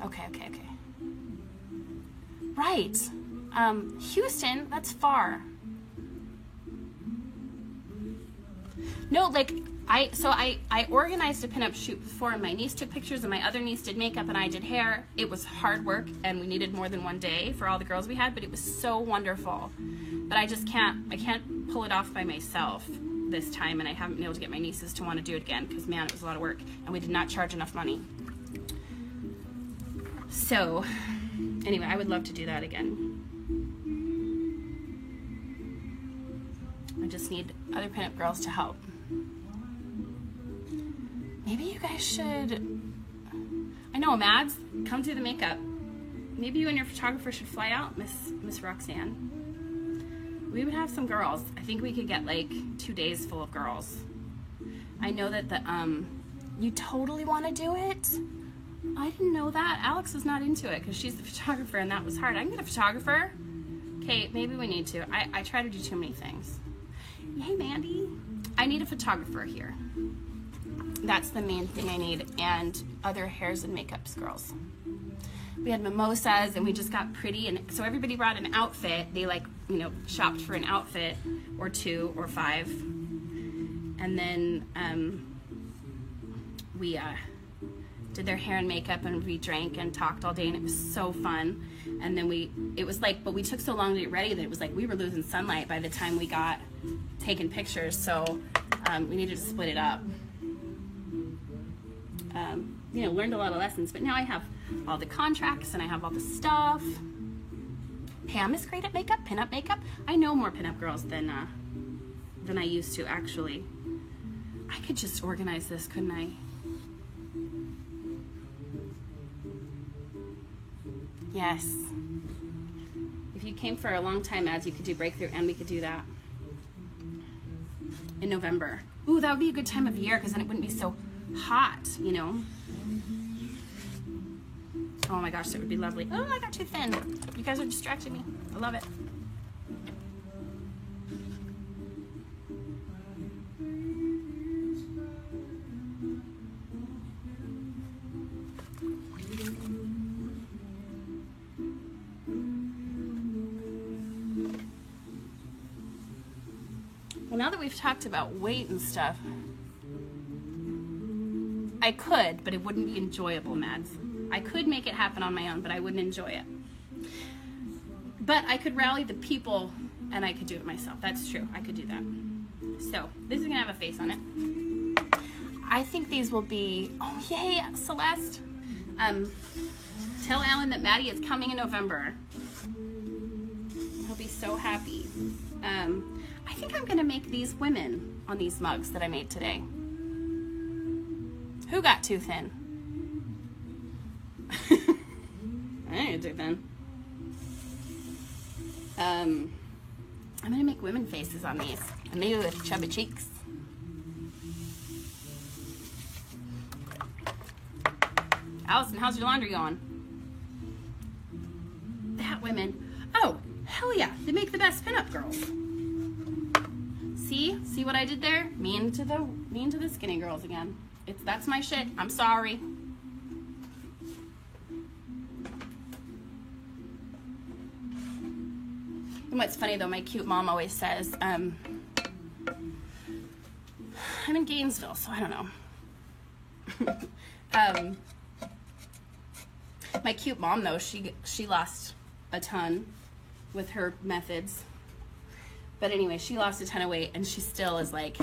Okay. Right. Houston. That's far. No, like. I organized a pinup shoot before, and my niece took pictures and my other niece did makeup and I did hair. It was hard work and we needed more than one day for all the girls we had, but it was so wonderful. But I can't pull it off by myself this time, and I haven't been able to get my nieces to want to do it again because, man, it was a lot of work and we did not charge enough money. So anyway, I would love to do that again. I just need other pinup girls to help. Maybe you guys should, I know, Mads, come do the makeup. maybe you and your photographer should fly out, Miss Roxanne. We would have some girls. I think we could get like 2 days full of girls. I know that you totally want to do it. I didn't know that. Alex was not into it because she's the photographer and that was hard. I can get a photographer. Okay, maybe we need to. I try to do too many things. Hey, Mandy. I need a photographer here. That's the main thing I need, and other hairs and makeups girls. We had mimosas and we just got pretty, and so everybody brought an outfit. They like, you know, shopped for an outfit or 2 or 5. And then we did their hair and makeup, and we drank and talked all day, and it was so fun. And then it was like, but we took so long to get ready that it was like we were losing sunlight by the time we got taking pictures, so we needed to split it up. You know, learned a lot of lessons, but now I have all the contracts and I have all the stuff. Pam is great at makeup, pinup makeup. I know more pinup girls than I used to, actually. I could just organize this, couldn't I? Yes. If you came for a long time ads, you could do breakthrough, and we could do that in November. Ooh, that would be a good time of year because then it wouldn't be so hot, you know. Oh my gosh, that would be lovely. Oh, I got too thin. You guys are distracting me. I love it. Well, now that we've talked about weight and stuff, I could, but it wouldn't be enjoyable, Mads. I could make it happen on my own, but I wouldn't enjoy it. But I could rally the people, and I could do it myself. That's true. I could do that. So, this is going to have a face on it. I think these will be... Oh, yay, Celeste. Tell Alan that Maddie is coming in November. He'll be so happy. I think I'm going to make these women on these mugs that I made today. Who got too thin? I ain't too thin. I'm gonna make women faces on these, and maybe with chubby cheeks. Allison, how's your laundry going? That women. Oh, hell yeah! They make the best pinup girls. See what I did there? Mean to the skinny girls again. That's my shit. I'm sorry. And what's funny though, my cute mom always says, I'm in Gainesville, so I don't know. My cute mom though, she lost a ton with her methods. But anyway, she lost a ton of weight, and she still is like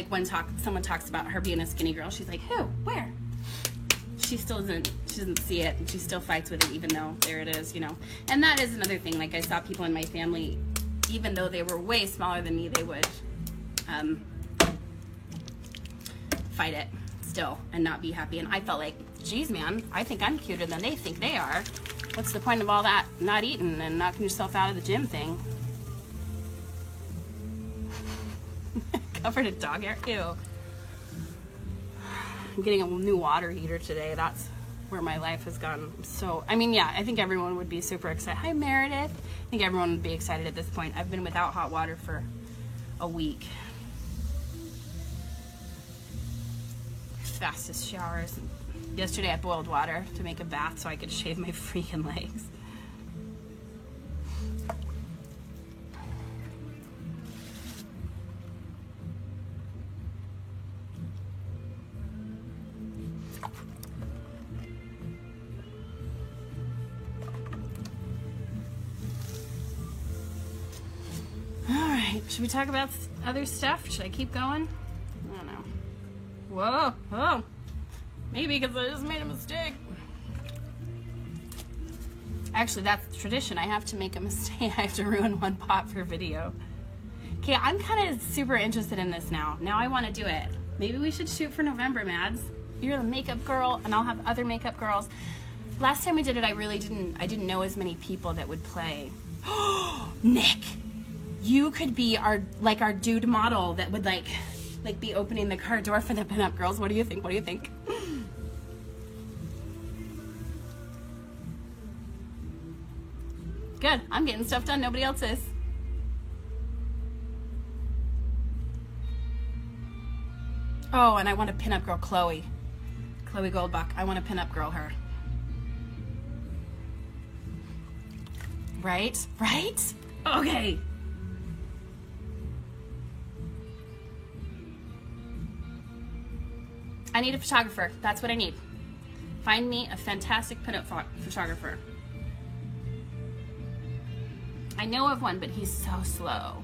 when someone talks about her being a skinny girl, she's like, who? Where? She doesn't see it, and she still fights with it, even though there it is, you know. And that is another thing. Like, I saw people in my family, even though they were way smaller than me, they would fight it still and not be happy. And I felt like, geez, man, I think I'm cuter than they think they are. What's the point of all that not eating and knocking yourself out of the gym thing? Covered in dog hair. Ew. I'm getting a new water heater today. That's where my life has gone. So, I mean, yeah, I think everyone would be super excited. Hi, Meredith. I think everyone would be excited at this point. I've been without hot water for a week. Fastest showers. Yesterday I boiled water to make a bath so I could shave my freaking legs. Alright, should we talk about other stuff? Should I keep going? I don't know. Whoa, whoa. Maybe because I just made a mistake. Actually, that's tradition. I have to make a mistake. I have to ruin one pot for video. Okay, I'm kind of super interested in this now. Now I want to do it. Maybe we should shoot for November, Mads. You're the makeup girl, and I'll have other makeup girls. Last time we did it, I didn't know as many people that would play. Nick, you could be our dude model that would like be opening the car door for the pinup girls. What do you think? What do you think? Good. I'm getting stuff done. Nobody else is. Oh, and I want to pinup girl Chloe Goldbach. I want to pinup girl her. Right? Right? Okay. I need a photographer. That's what I need. Find me a fantastic pinup photographer. I know of one, but he's so slow.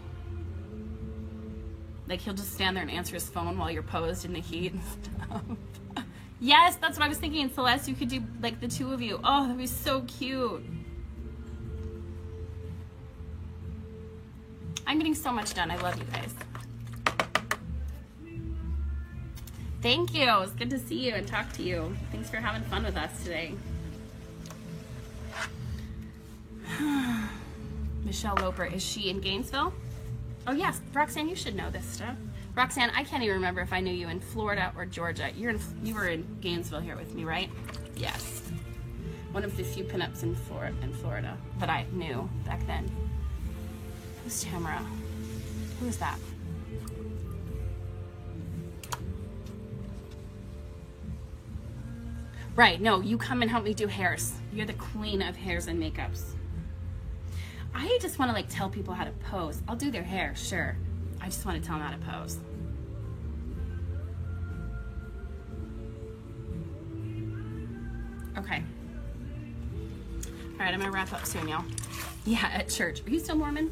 Like, he'll just stand there and answer his phone while you're posed in the heat and stuff. Yes, that's what I was thinking. Celeste, you could do, like, the two of you. Oh, that'd be so cute. I'm getting so much done. I love you guys. Thank you. It's good to see you and talk to you. Thanks for having fun with us today. Michelle Loper, is she in Gainesville? Oh yes, Roxanne, you should know this stuff. Roxanne, I can't even remember if I knew you in Florida or Georgia. You were in Gainesville here with me, right? Yes. One of the few pinups in Florida that I knew back then. Who's Tamara? Who is that? Right, no, you come and help me do hairs. You're the queen of hairs and makeups. I just want to like tell people how to pose. I'll do their hair, sure. I just want to tell them how to pose. Okay. All right, I'm gonna wrap up soon, y'all. Yeah, at church. Are you still Mormon?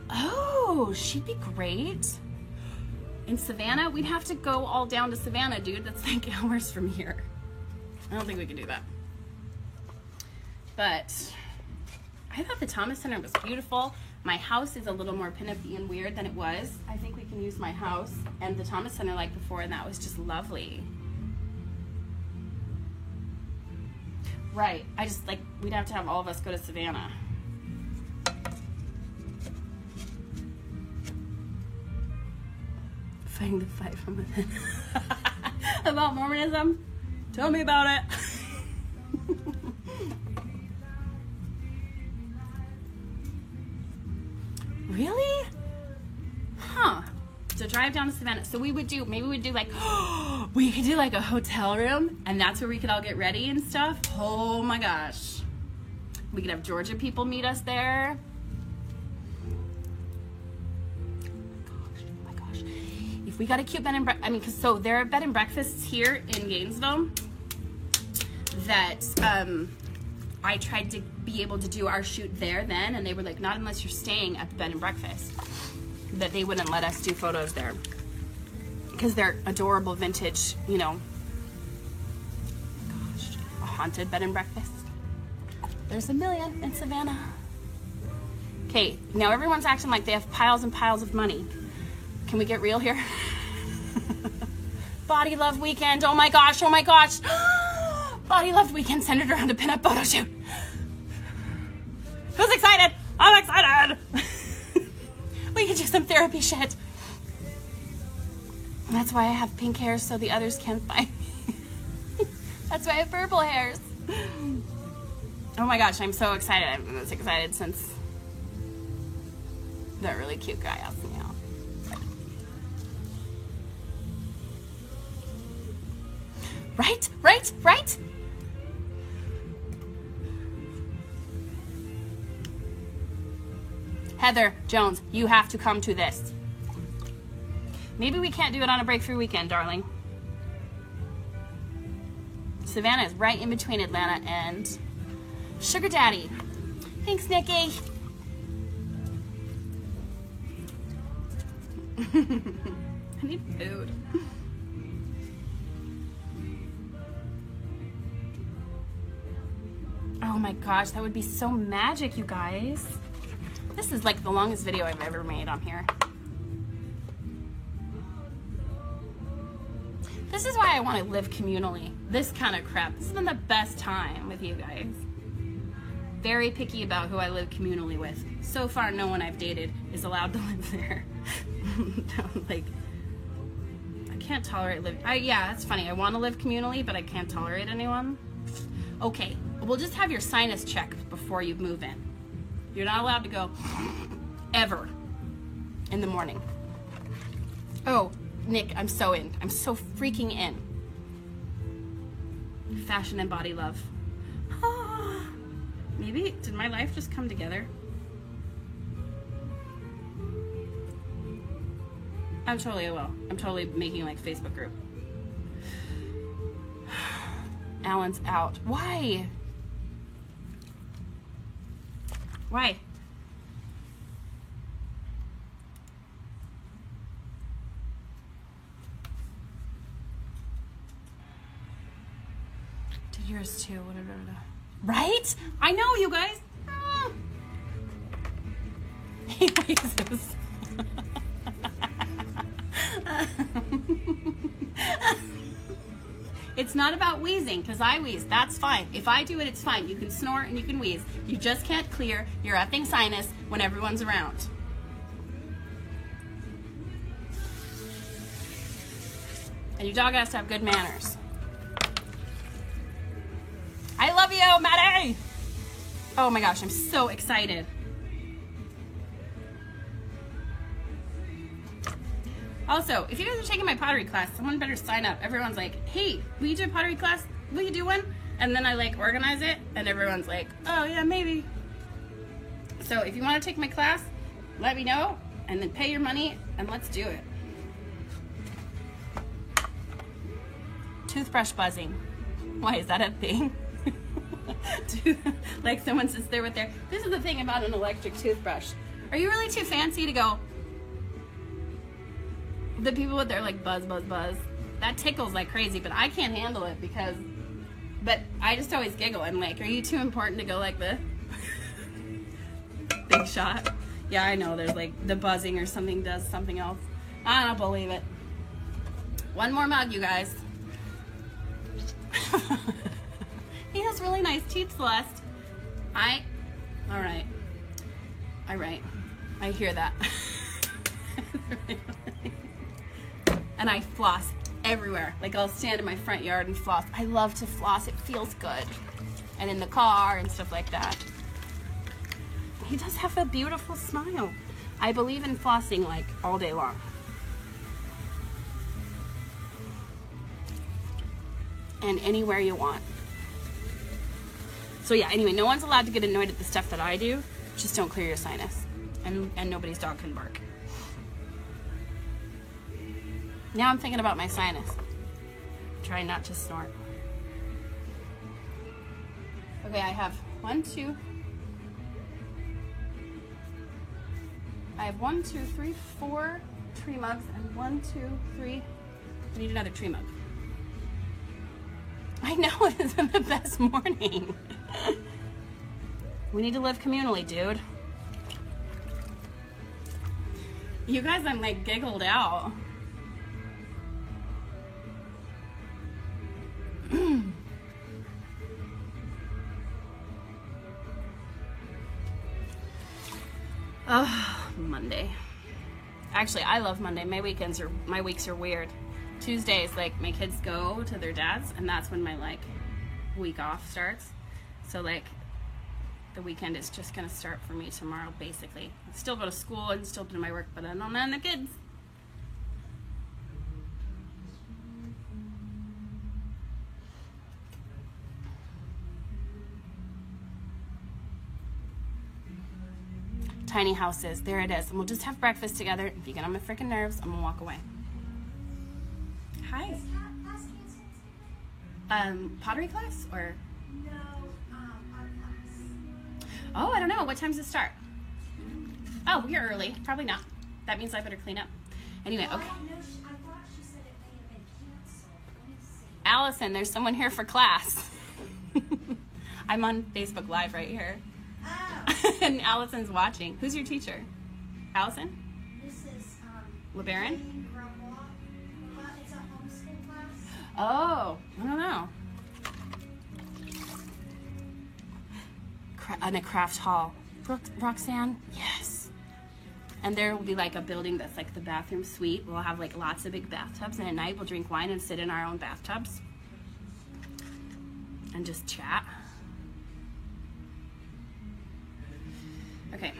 Oh, she'd be great. In Savannah, we'd have to go all down to Savannah, dude. That's like hours from here. I don't think we can do that. But I thought the Thomas Center was beautiful. My house is a little more pinup-y and weird than it was. I think we can use my house and the Thomas Center like before, and that was just lovely. Right, I just like, we'd have to have all of us go to Savannah. Fighting the fight from within. About Mormonism? Tell me about it. Really? Huh. So drive down to Savannah. So we would do, maybe we'd do like, we could do like a hotel room and that's where we could all get ready and stuff. Oh my gosh. We could have Georgia people meet us there. Oh my gosh. If we got a cute bed and breakfast, I mean, so there are bed and breakfasts here in Gainesville that I tried to be able to do our shoot there then, and they were like, not unless you're staying at the bed and breakfast, that they wouldn't let us do photos there because they're adorable vintage, you know. Gosh, a haunted bed and breakfast. There's a million in Savannah. Okay, now everyone's acting like they have piles and piles of money. Can we get real here? Body Love Weekend, oh my gosh, oh my gosh. Body Love Weekend centered around a pinup photo shoot. Who's excited? I'm excited. We can do some therapy shit. That's why I have pink hair so the others can't find me. That's why I have purple hairs. Oh my gosh, I'm so excited. I've been this excited since that really cute guy asked me out. Right, right, right? Heather Jones, you have to come to this. Maybe we can't do it on a breakthrough weekend, darling. Savannah is right in between Atlanta and Sugar Daddy. Thanks, Nikki. I need food. Oh my gosh, that would be so magic, you guys. This is like the longest video I've ever made on here. This is why I want to live communally. This kind of crap. This has been the best time with you guys. Very picky about who I live communally with. So far, no one I've dated is allowed to live there. Like, I can't tolerate living. Yeah, that's funny. I want to live communally, but I can't tolerate anyone. Okay, we'll just have your sinus checked before you move in. You're not allowed to go ever in the morning. Oh, Nick, I'm so in. I'm so freaking in. Fashion and body love. Maybe, did my life just come together? I'm totally will. I'm totally making like Facebook group. Alan's out. Why? Why? Did yours too? Right? I know, you guys. He wheezes. It's not about wheezing, because I wheeze. That's fine. If I do it, it's fine. You can snort and you can wheeze. You just can't clear your effing sinus when everyone's around. And your dog has to have good manners. I love you, Maddie! Oh my gosh, I'm so excited. Also, if you guys are taking my pottery class, someone better sign up. Everyone's like, hey, will you do a pottery class? Will you do one? And then I like organize it, and everyone's like, oh yeah, maybe. So if you want to take my class, let me know, and then pay your money, and let's do it. Toothbrush buzzing. Why, is that a thing? Like someone sits there with their, this is the thing about an electric toothbrush. Are you really too fancy to go, the people with their like buzz, buzz, buzz, that tickles like crazy, but I can't handle it because, but I just always giggle. I'm like, are you too important to go like this? Big shot. Yeah, I know, there's like the buzzing or something does something else. I don't believe it. One more mug, you guys. He has really nice teeth, Celeste. All right. I hear that. And I floss everywhere. Like I'll stand in my front yard and floss. I love to floss, it feels good. And in the car and stuff like that. He does have a beautiful smile. I believe in flossing like all day long. And anywhere you want. So yeah, anyway, no one's allowed to get annoyed at the stuff that I do. Just don't clear your sinus. And nobody's dog can bark. Now I'm thinking about my sinus. Trying not to snort. Okay, I have 1, 2. I have 1, 2, 3, 4 tree mugs and 1, 2, 3. I need another tree mug. I know, it's been the best morning. We need to live communally, dude. You guys, I'm like giggled out. Oh, Monday. Actually, I love Monday. My weeks are weird. Tuesdays, like my kids go to their dad's, and that's when my like week off starts. So like the weekend is just gonna start for me tomorrow, basically. I still go to school and still do my work, but I don't mind the kids. Tiny houses, there it is. And we'll just have breakfast together. If you get on my freaking nerves, I'm gonna walk away. Hi. Pottery class or? No, art class. Oh, I don't know. What time does it start? Oh, you're early. Probably not. That means I better clean up. Anyway, okay. I thought she said it may have been canceled. Let me see. Allison, there's someone here for class. I'm on Facebook Live right here. Oh. And Allison's watching. Who's your teacher? Allison? This is LeBaron? Jane Grumwalk. It's a homeschool class. Oh, I don't know. In a craft hall. Roxanne? Yes. And there will be like a building that's like the bathroom suite. We'll have like lots of big bathtubs, and at night we'll drink wine and sit in our own bathtubs and just chat. Okay.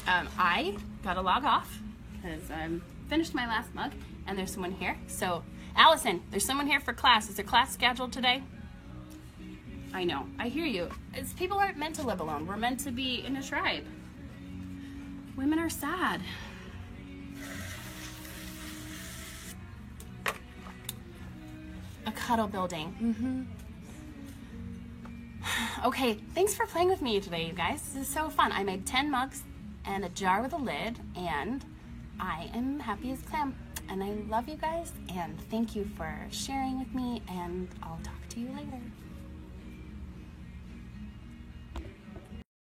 I gotta log off because I'm finished my last mug, and there's someone here. So, Allison, there's someone here for class. Is there class scheduled today? I know, I hear you. People aren't meant to live alone. We're meant to be in a tribe. Women are sad. A cuddle building. Okay, thanks for playing with me today, you guys. This is so fun. I made 10 mugs and a jar with a lid, and I am happy as clam. And I love you guys, and thank you for sharing with me, and I'll talk to you later.